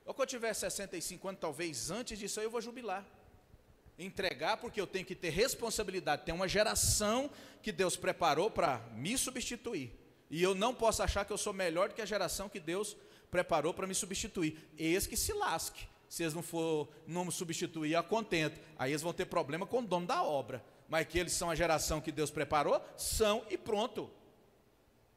Ou quando eu tiver 65 anos, talvez antes disso aí eu vou jubilar. Entregar, porque eu tenho que ter responsabilidade. Tem uma geração que Deus preparou para me substituir. E eu não posso achar que eu sou melhor do que a geração que Deus preparou para me substituir. Eles que se lasque. Se eles não me substituir a contento, aí eles vão ter problema com o dono da obra. Mas que eles são a geração que Deus preparou, são e pronto.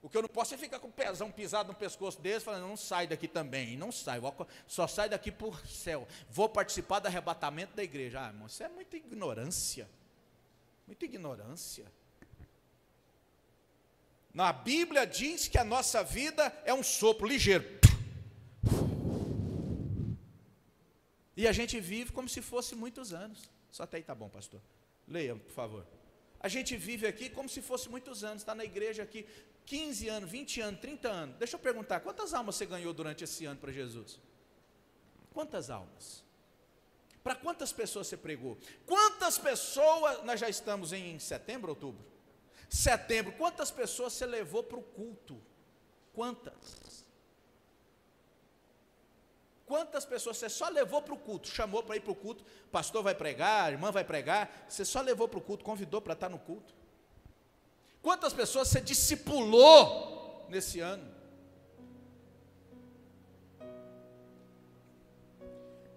O que eu não posso é ficar com o pezão pisado no pescoço deles, falando, não sai daqui também, não sai, só sai daqui por céu, vou participar do arrebatamento da igreja. Ah, irmão, isso é muita ignorância, muita ignorância. Na Bíblia diz que a nossa vida é um sopro ligeiro. E a gente vive como se fosse muitos anos. Só até aí tá bom, pastor. Leia, por favor. A gente vive aqui como se fosse muitos anos, está na igreja aqui 15 anos, 20 anos, 30 anos. Deixa eu perguntar, quantas almas você ganhou durante esse ano para Jesus? Quantas almas? Para quantas pessoas você pregou? Quantas pessoas, nós já estamos em setembro, outubro? Setembro, quantas pessoas você levou para o culto? Quantas? Quantas pessoas você só levou para o culto, chamou para ir para o culto, pastor vai pregar, irmã vai pregar, você só levou para o culto, convidou para estar no culto? Quantas pessoas você discipulou nesse ano?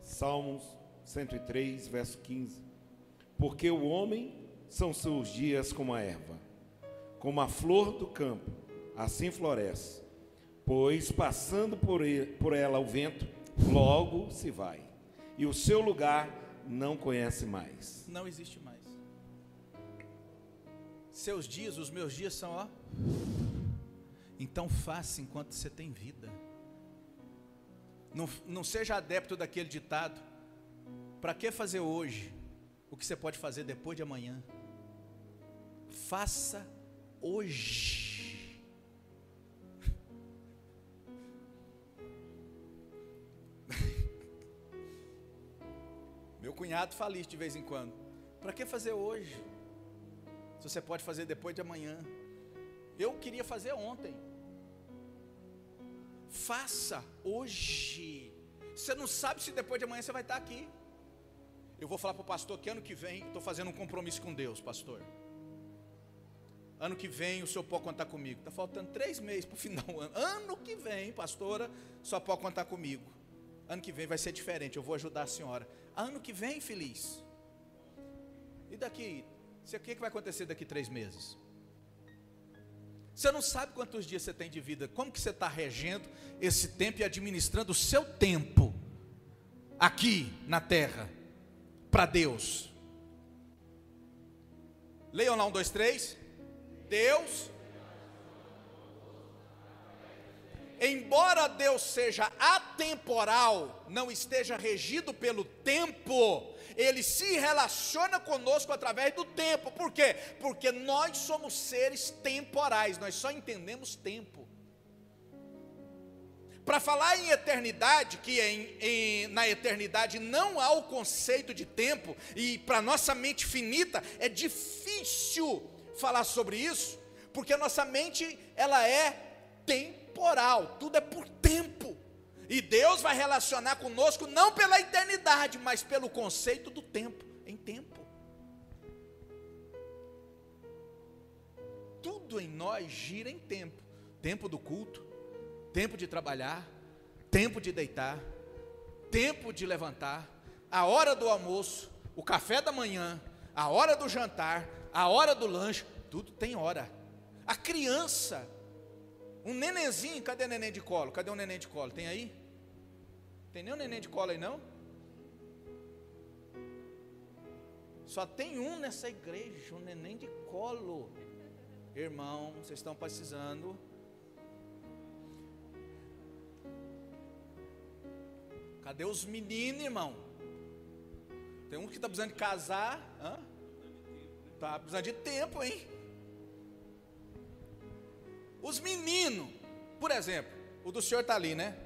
Salmos 103, verso 15. Porque o homem são seus dias como a erva, como a flor do campo, assim floresce, pois passando por ela o vento, logo se vai, e o seu lugar não conhece mais. Não existe mais. Seus dias, os meus dias são, ó. Então faça enquanto você tem vida. Não seja adepto daquele ditado: para que fazer hoje o que você pode fazer depois de amanhã? Faça hoje. Meu cunhado fala isso de vez em quando. Para que fazer hoje, se você pode fazer depois de amanhã? Eu queria fazer ontem. Faça hoje. Você não sabe se depois de amanhã você vai estar aqui. Eu vou falar para o pastor que ano que vem estou fazendo um compromisso com Deus, pastor. Ano que vem o senhor pode contar comigo. Está faltando 3 meses para o final do ano. Ano que vem, pastora, só pode contar comigo. Ano que vem vai ser diferente, eu vou ajudar a senhora. Ano que vem, feliz. E daqui, o que vai acontecer daqui 3 meses? Você não sabe quantos dias você tem de vida. Como que você está regendo esse tempo e administrando o seu tempo aqui na terra para Deus? Leiam lá 1, 2, 3. Deus, embora Deus seja atemporal, não esteja regido pelo tempo, Ele se relaciona conosco através do tempo. Por quê? Porque nós somos seres temporais, nós só entendemos tempo. Para falar em eternidade, que na eternidade não há o conceito de tempo, e para nossa mente finita é difícil falar sobre isso, porque a nossa mente ela é temporal, tudo é por tempo. E Deus vai relacionar conosco não pela eternidade, mas pelo conceito do tempo, em tempo. Tudo em nós gira em tempo. Tempo do culto, tempo de trabalhar, tempo de deitar, tempo de levantar, a hora do almoço, o café da manhã, a hora do jantar, a hora do lanche, tudo tem hora. A criança, um nenenzinho, cadê o neném de colo? Cadê o neném de colo? Tem aí? Tem nenhum neném de colo aí não? Só tem um nessa igreja, um neném de colo. Irmão, vocês estão precisando. Cadê os meninos, irmão? Tem um que está precisando de casar. Está precisando de tempo, hein? Os meninos, por exemplo, o do senhor está ali, né?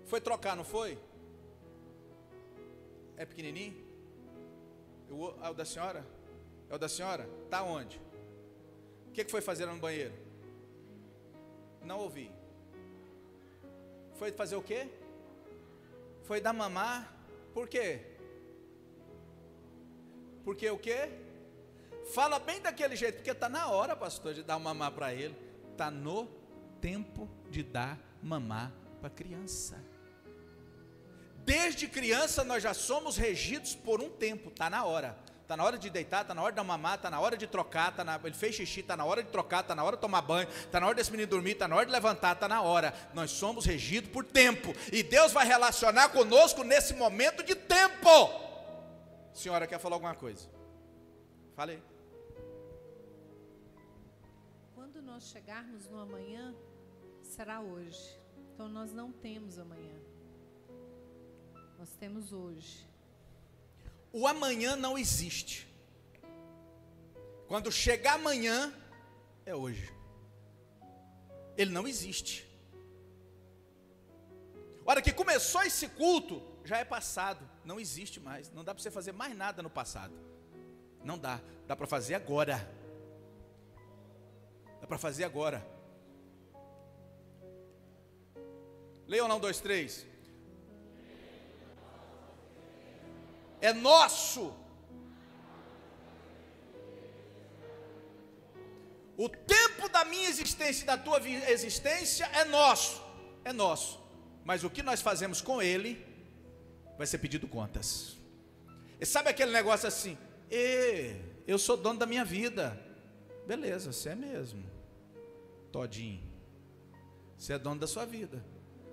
Foi trocar, não foi? É pequenininho? É o da senhora? É o da senhora? Está onde? O que foi fazer lá no banheiro? Não ouvi. Foi fazer o quê? Foi dar mamar? Por quê? Porque o quê? Fala bem daquele jeito, porque está na hora, pastor, de dar mamar para ele. Está no tempo de dar mamar para a criança. Desde criança nós já somos regidos por um tempo, está na hora. Está na hora de deitar, está na hora de dar mamar, está na hora de trocar, ele fez xixi, está na hora de trocar, está na hora de tomar banho, está na hora desse menino dormir, está na hora de levantar, está na hora. Nós somos regidos por tempo, e Deus vai relacionar conosco nesse momento de tempo. Senhora, quer falar alguma coisa? Fale. Quando nós chegarmos no amanhã, será hoje. Então nós não temos amanhã. Nós temos hoje. O amanhã não existe. Quando chegar amanhã, é hoje. Ele não existe. A hora que começou esse culto, já é passado, não existe mais. Não dá para você fazer mais nada no passado. Não dá, dá para fazer agora. Dá para fazer agora. Leiam lá 1, 2, 3. É nosso. O tempo da minha existência e da tua existência é nosso. É nosso. Mas o que nós fazemos com ele vai ser pedido contas. E sabe aquele negócio assim? Eu sou dono da minha vida. Beleza, você é mesmo. Todinho. Você é dono da sua vida.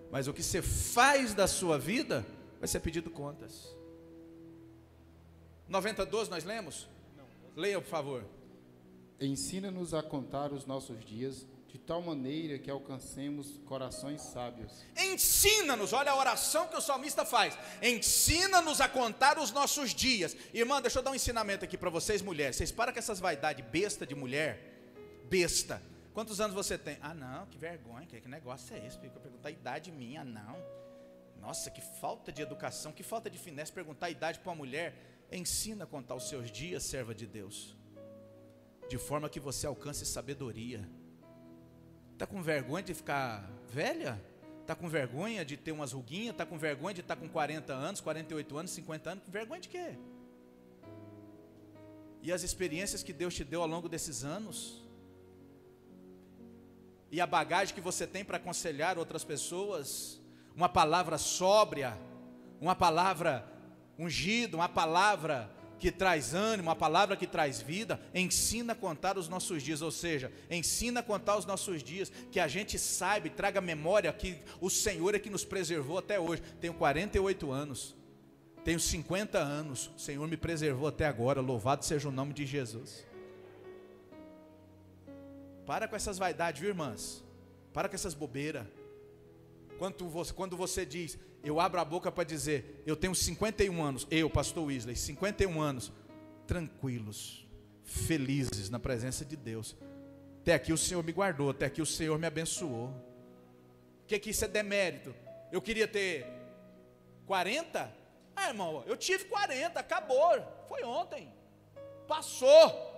Mas o que você faz da sua vida vai ser pedido contas. 90:12 nós lemos? Não. Leia, por favor. Ensina-nos a contar os nossos dias, de tal maneira que alcancemos corações sábios. Ensina-nos, olha a oração que o salmista faz. Ensina-nos a contar os nossos dias. Irmã, deixa eu dar um ensinamento aqui para vocês, mulheres. Vocês param com essas vaidades besta de mulher. Besta. Quantos anos você tem? Ah, não, que vergonha, que negócio é esse? Porque eu perguntar a idade minha, ah, não. Nossa, que falta de educação, que falta de finesse perguntar a idade para uma mulher. Ensina a contar os seus dias, serva de Deus, de forma que você alcance sabedoria. Está com vergonha de ficar velha? Está com vergonha de ter umas ruguinhas? Está com vergonha de estar com 40 anos, 48 anos, 50 anos? Vergonha de quê? E as experiências que Deus te deu ao longo desses anos? E a bagagem que você tem para aconselhar outras pessoas? Uma palavra sóbria, uma palavra ungida, uma palavra que traz ânimo, uma palavra que traz vida. Ensina a contar os nossos dias, ou seja, ensina a contar os nossos dias, que a gente saiba e traga memória que o Senhor é que nos preservou até hoje. Tenho 48 anos, tenho 50 anos, o Senhor me preservou até agora, louvado seja o nome de Jesus. Para com essas vaidades, viu, irmãs? Para com essas bobeiras. Quando você diz, eu abro a boca para dizer, eu tenho 51 anos, eu, pastor Wesley, 51 anos, tranquilos, felizes na presença de Deus. Até aqui o Senhor me guardou, até aqui o Senhor me abençoou. O que isso é demérito? Eu queria ter 40? Ah, irmão, eu tive 40, acabou, foi ontem, passou.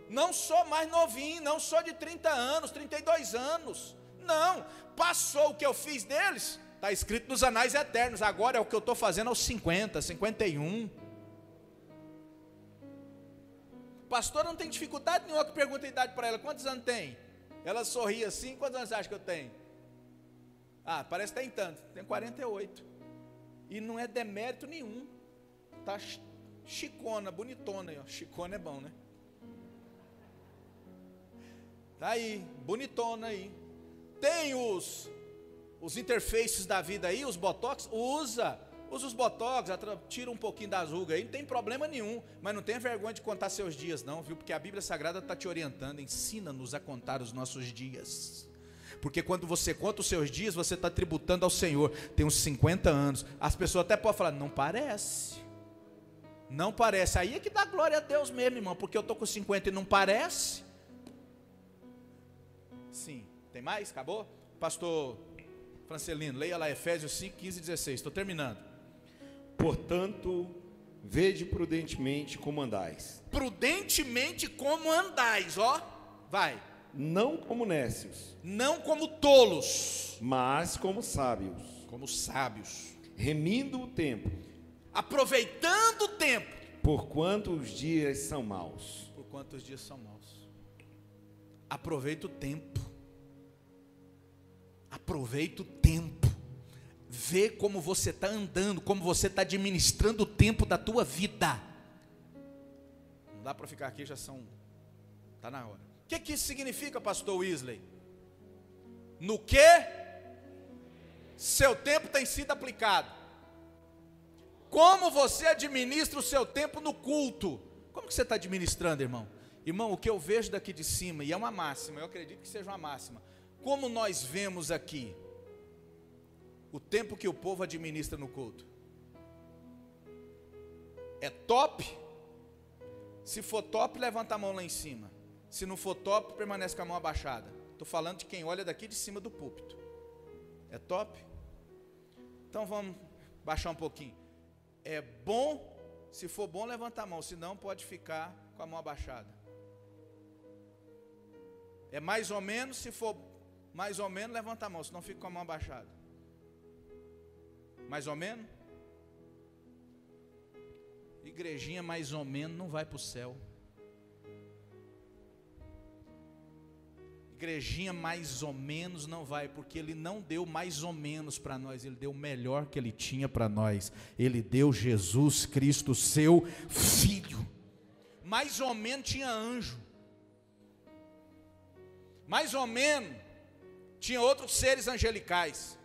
Não sou mais novinho, não sou de 30 anos, 32 anos. Não, passou. O que eu fiz deles está escrito nos anais eternos. Agora é o que eu estou fazendo aos 50, 51. Pastor, não tem dificuldade nenhuma que pergunta a idade para ela. Quantos anos tem? Ela sorri assim. Quantos anos você acha que eu tenho? Ah, parece que tem tanto. Tem 48. E não é demérito nenhum. Está chicona, bonitona aí, ó. Chicona é bom, né? Está aí, bonitona aí. Tem os interfaces da vida aí, os botox, usa os botox, tira um pouquinho das rugas aí, não tem problema nenhum, mas não tenha vergonha de contar seus dias não, viu? Porque a Bíblia Sagrada está te orientando, ensina-nos a contar os nossos dias, porque quando você conta os seus dias, você está tributando ao Senhor. Tem uns 50 anos, as pessoas até podem falar, não parece, aí é que dá glória a Deus mesmo, irmão, porque eu estou com 50 e não parece. Sim. Tem mais? Acabou? Pastor Francelino, leia lá Efésios 5, 15 e 16. Estou terminando. Portanto, vede prudentemente como andais. Prudentemente como andais, ó. Vai. Não como nécios. Não como tolos. Mas como sábios. Como sábios. Remindo o tempo. Aproveitando o tempo. Porquanto os dias são maus. Porquanto os dias são maus. Aproveita o tempo. Aproveita o tempo. Vê como você está andando, como você está administrando o tempo da tua vida. Não dá para ficar aqui, está na hora. O que isso significa, pastor Wesley? No que seu tempo tem sido aplicado? Como você administra o seu tempo no culto? Como que você está administrando, irmão? Irmão, o que eu vejo daqui de cima, e é uma máxima, eu acredito que seja uma máxima. Como nós vemos aqui, o tempo que o povo administra no culto, é top, Se for top, levanta a mão lá em cima. Se não for top, permanece com a mão abaixada. Estou falando de quem olha daqui de cima do púlpito. É top? Então vamos baixar um pouquinho. É bom, se for bom, levanta a mão. Se não, pode ficar com a mão abaixada. É mais ou menos, se for mais ou menos, levanta a mão. Se não, fica com a mão abaixada. Mais ou menos? Igrejinha mais ou menos não vai para o céu. Igrejinha mais ou menos não vai, porque Ele não deu mais ou menos para nós, Ele deu o melhor que Ele tinha para nós. Ele deu Jesus Cristo, seu Filho. Mais ou menos tinha anjo. Mais ou menos tinha outros seres angelicais.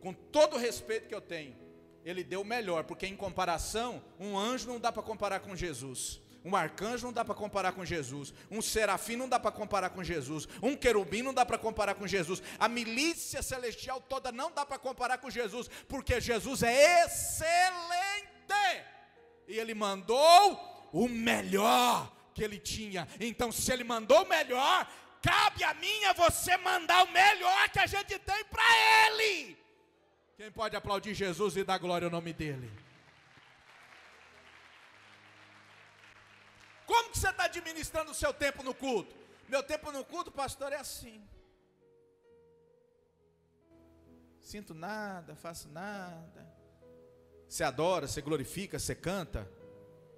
Com todo o respeito que eu tenho, Ele deu o melhor, porque em comparação, um anjo não dá para comparar com Jesus. Um arcanjo não dá para comparar com Jesus. Um serafim não dá para comparar com Jesus. Um querubim não dá para comparar com Jesus. A milícia celestial toda não dá para comparar com Jesus, porque Jesus é excelente. E Ele mandou o melhor que Ele tinha. Então, se Ele mandou o melhor, cabe a mim e a você mandar o melhor que a gente tem para Ele. Quem pode aplaudir Jesus e dar glória ao nome dEle? Como que você está administrando o seu tempo no culto? Meu tempo no culto, pastor, é assim. Sinto nada, faço nada. Você adora, você glorifica, você canta.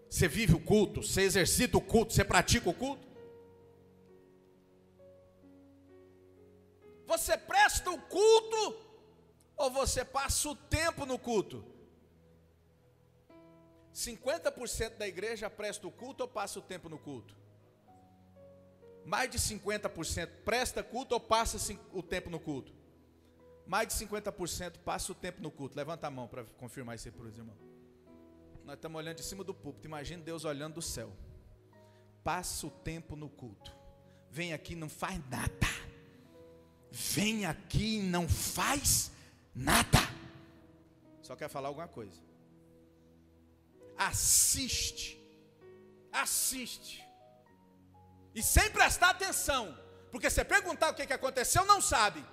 Você vive o culto, você exercita o culto, você pratica o culto. Você presta o culto ou você passa o tempo no culto? 50% da igreja presta o culto ou passa o tempo no culto? Mais de 50% presta culto ou passa o tempo no culto? Mais de 50% passa o tempo no culto. Levanta a mão para confirmar isso aí para os irmãos. Nós estamos olhando de cima do púlpito. Imagina Deus olhando do céu. Passa o tempo no culto. Vem aqui e não faz nada. Vem aqui e não faz nada. Só quer falar alguma coisa. Assiste. E sem prestar atenção. Porque se perguntar o que aconteceu, não sabe.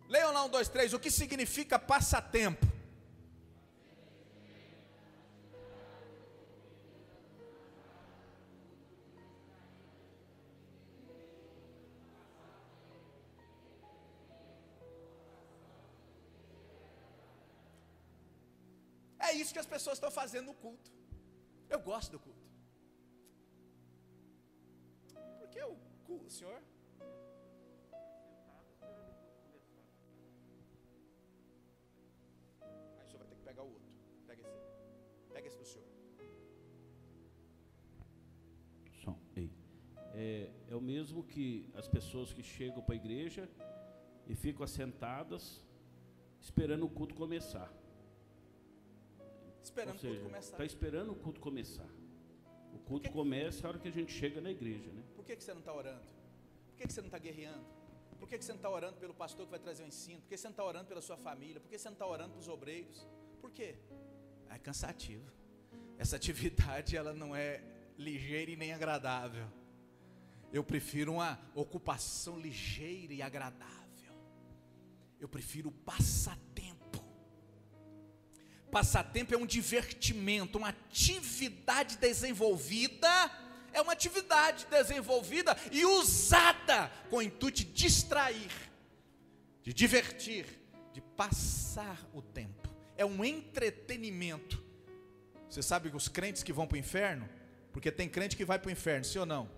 Leiam lá 1, 2, 3. O que significa passatempo? É isso que as pessoas estão fazendo no culto. Eu gosto do culto. Porque o culto, senhor? Aí o senhor vai ter que pegar o outro. Pega esse do senhor. Som, ei. É o mesmo que as pessoas que chegam para a igreja e ficam assentadas esperando o culto começar. Esperando o culto começar. Está esperando o culto começar. O culto começa a hora que a gente chega na igreja, né? Por que você não está orando? Por que você não está guerreando? Por que você não está orando pelo pastor que vai trazer o ensino? Por que você não está orando pela sua família? Por que você não está orando para os obreiros? Por quê? É cansativo. Essa atividade ela não é ligeira e nem agradável. Eu prefiro uma ocupação ligeira e agradável. Eu prefiro o passatempo. Passatempo é um divertimento, uma atividade desenvolvida. É uma atividade desenvolvida e usada com o intuito de distrair, de divertir, de passar o tempo. É um entretenimento. Você sabe que os crentes que vão para o inferno, porque tem crente que vai para o inferno, sim ou não?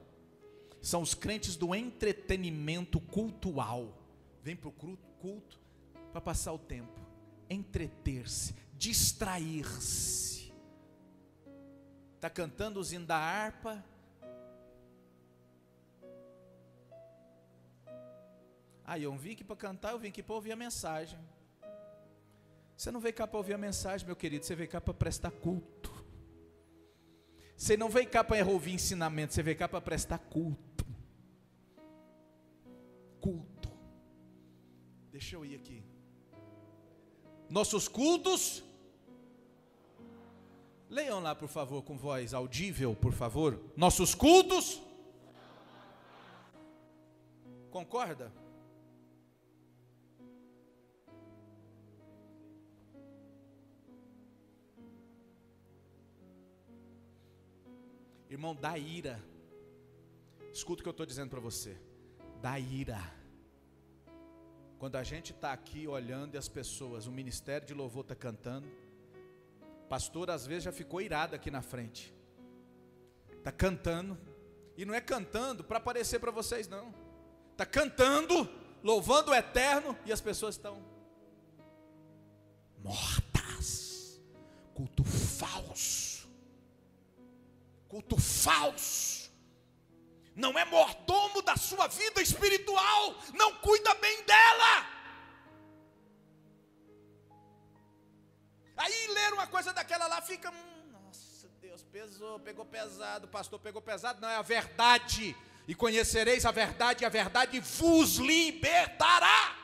São os crentes do entretenimento cultual. Vem para o culto para passar o tempo, entreter-se, distrair-se. Está cantando os hinos da harpa. Eu não vim aqui para cantar, eu vim aqui para ouvir a mensagem. Você não veio cá para ouvir a mensagem, meu querido, você veio cá para prestar culto. Você não veio cá para ouvir ensinamento, você veio cá para prestar culto. Culto. Deixa eu ir aqui. Nossos cultos Leiam lá, por favor, com voz audível, por favor. Nossos cultos. Concorda? Irmão, dá ira. Escuta o que eu estou dizendo para você. Dá ira. Quando a gente está aqui olhando e as pessoas, o ministério de louvor está cantando, pastor às vezes já ficou irado aqui na frente. Está cantando, e não é cantando para aparecer para vocês não. Está cantando, louvando o eterno, e as pessoas estão mortas. Culto falso. Culto falso. Não é mordomo da sua vida espiritual, não cuida bem dela. Aí ler uma coisa daquela lá fica, nossa Deus, pesou, pegou pesado, pastor pegou pesado. Não, é a verdade, e conhecereis a verdade, e a verdade vos libertará.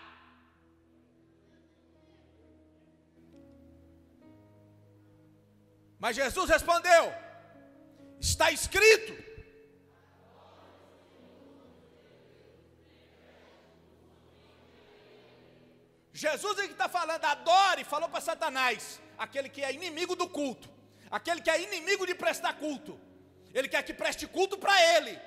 Mas Jesus respondeu, está escrito. Jesus é que está falando, adore, falou para Satanás, aquele que é inimigo do culto, aquele que é inimigo de prestar culto, ele quer que preste culto para ele.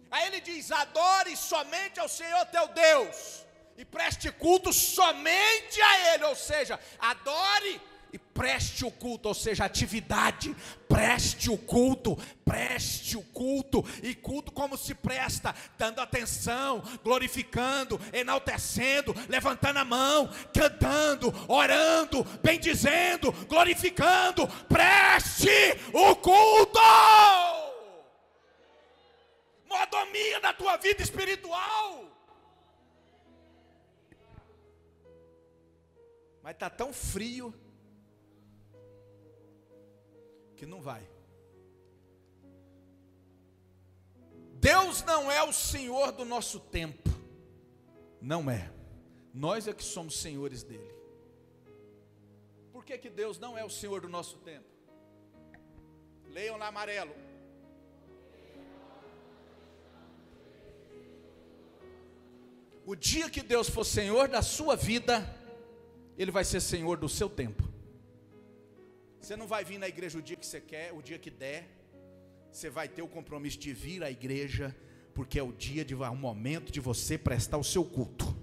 Aí ele diz, adore somente ao Senhor teu Deus, e preste culto somente a ele, ou seja, adore e preste o culto, ou seja, atividade, preste o culto, e culto como se presta, dando atenção, glorificando, enaltecendo, levantando a mão, cantando, orando, bendizendo, glorificando, preste o culto, mordomia da tua vida espiritual. Mas está tão frio, que não vai. Deus não é o Senhor do nosso tempo, não é. Nós é que somos senhores dele. Por que Deus não é o Senhor do nosso tempo? Leiam lá amarelo. O dia que Deus for Senhor da sua vida, Ele vai ser Senhor do seu tempo. Você não vai vir na igreja o dia que você quer, o dia que der. Você vai ter o compromisso de vir à igreja, porque é o dia, o momento de você prestar o seu culto.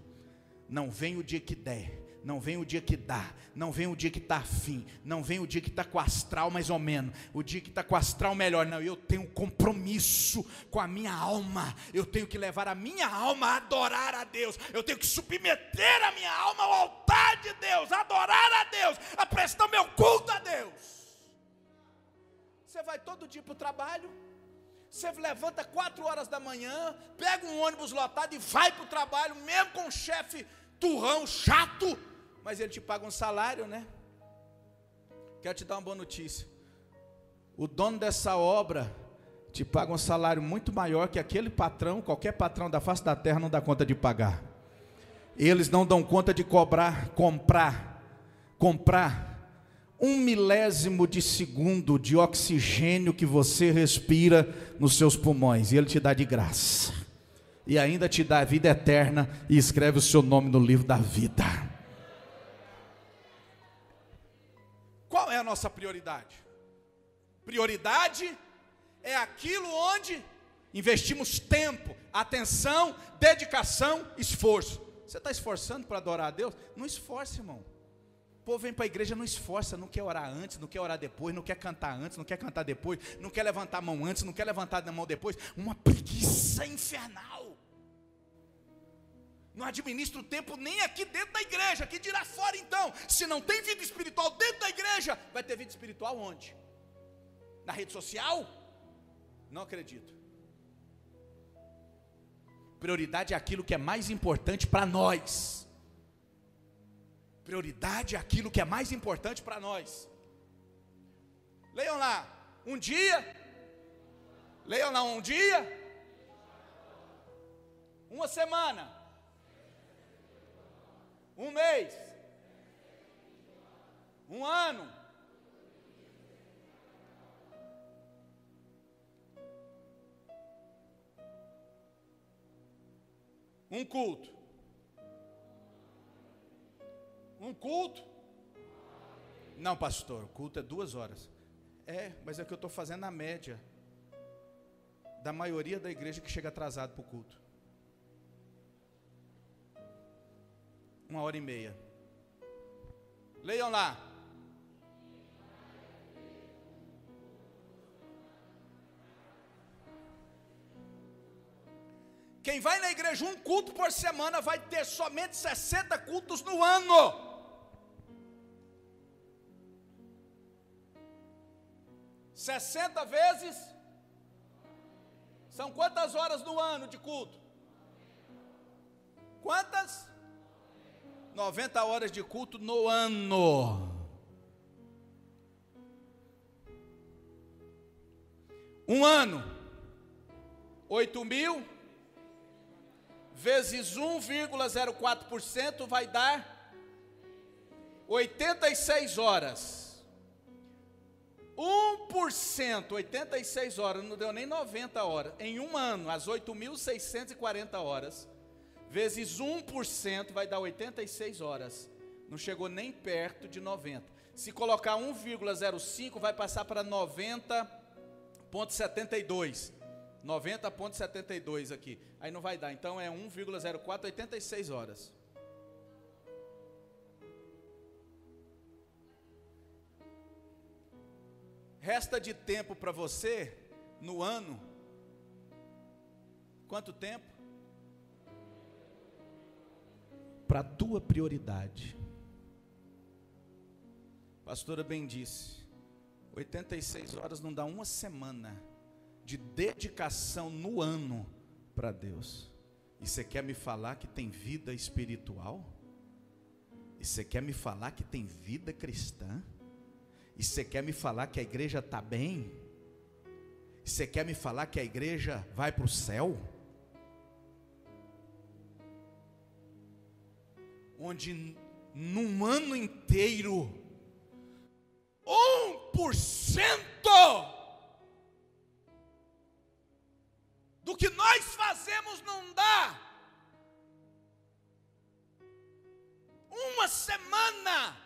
Não vem o dia que der, não vem o dia que dá, não vem o dia que está afim, não vem o dia que está com o astral mais ou menos, o dia que está com o astral melhor. Não, eu tenho um compromisso com a minha alma, eu tenho que levar a minha alma a adorar a Deus, eu tenho que submeter a minha alma ao altar de Deus, a adorar a Deus, a prestar meu culto a Deus. Você vai todo dia para o trabalho, você levanta 4 horas da manhã, pega um ônibus lotado e vai para o trabalho, mesmo com um chefe turrão, chato, mas ele te paga um salário, né? Quero te dar uma boa notícia. O dono dessa obra te paga um salário muito maior que aquele patrão, qualquer patrão da face da terra não dá conta de pagar. Eles não dão conta de comprar 1 milésimo de segundo de oxigênio que você respira nos seus pulmões, e ele te dá de graça. E ainda te dá a vida eterna e escreve o seu nome no livro da vida. Qual é a nossa prioridade? Prioridade é aquilo onde investimos tempo, atenção, dedicação, esforço. Você está esforçando para adorar a Deus? Não esforce, irmão. O povo vem para a igreja, não esforça, não quer orar antes, não quer orar depois, não quer cantar antes, não quer cantar depois, não quer levantar a mão antes, não quer levantar a mão depois. Uma preguiça infernal. Não administra o tempo nem aqui dentro da igreja, que dirá fora então. Se não tem vida espiritual dentro da igreja, vai ter vida espiritual onde? Na rede social? Não acredito. Prioridade é aquilo que é mais importante para nós. Prioridade é aquilo que é mais importante para nós. Leiam lá, um dia. Leiam lá, um dia. Uma semana. Um mês. Um ano. Um culto. Um culto? Não, pastor, o culto é 2 horas. Mas é que eu estou fazendo a média da maioria da igreja que chega atrasado para o culto. 1h30. Leiam lá. Quem vai na igreja um culto por semana vai ter somente 60 cultos no ano. (60 vezes) são quantas horas no ano de culto? Quantas? 90 horas de culto no ano. Um ano, 8.000 vezes 1,04% vai dar 86 horas. 1%, 86 horas, não deu nem 90 horas. Em um ano, as 8.640 horas, vezes 1% vai dar 86 horas. Não chegou nem perto de 90. Se colocar 1,05, vai passar para 90,72. 90,72 aqui. Aí não vai dar. Então é 1,04, 86 horas. Resta de tempo para você, no ano, quanto tempo? Para a tua prioridade. Pastora bem disse, 86 horas não dá uma semana de dedicação no ano para Deus. E você quer me falar que tem vida espiritual? E você quer me falar que tem vida cristã? E você quer me falar que a igreja está bem? E você quer me falar que a igreja vai para o céu? Onde num ano inteiro 1% do que nós fazemos não dá uma semana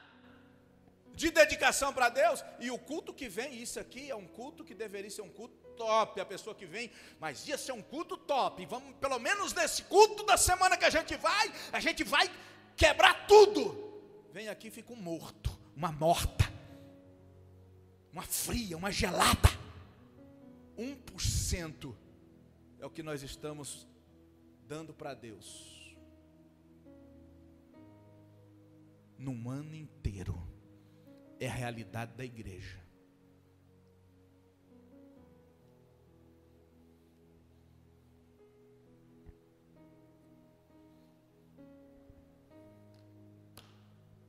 de dedicação para Deus. E o culto que vem, isso aqui é um culto que deveria ser um culto top. A pessoa que vem, mas ia ser um culto top. Vamos, pelo menos nesse culto da semana que a gente vai quebrar tudo. Vem aqui e fica um morto, uma morta, uma fria, uma gelada. 1% é o que nós estamos dando para Deus num ano inteiro. É a realidade da igreja.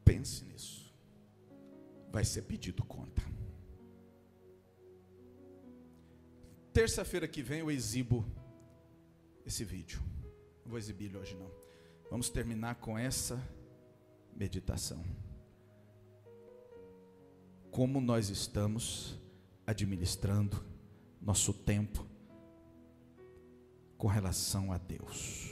Pense nisso. Vai ser pedido conta. Terça-feira que vem eu exibo esse vídeo. Não vou exibir ele hoje não. Vamos terminar com essa meditação. Como nós estamos administrando nosso tempo com relação a Deus.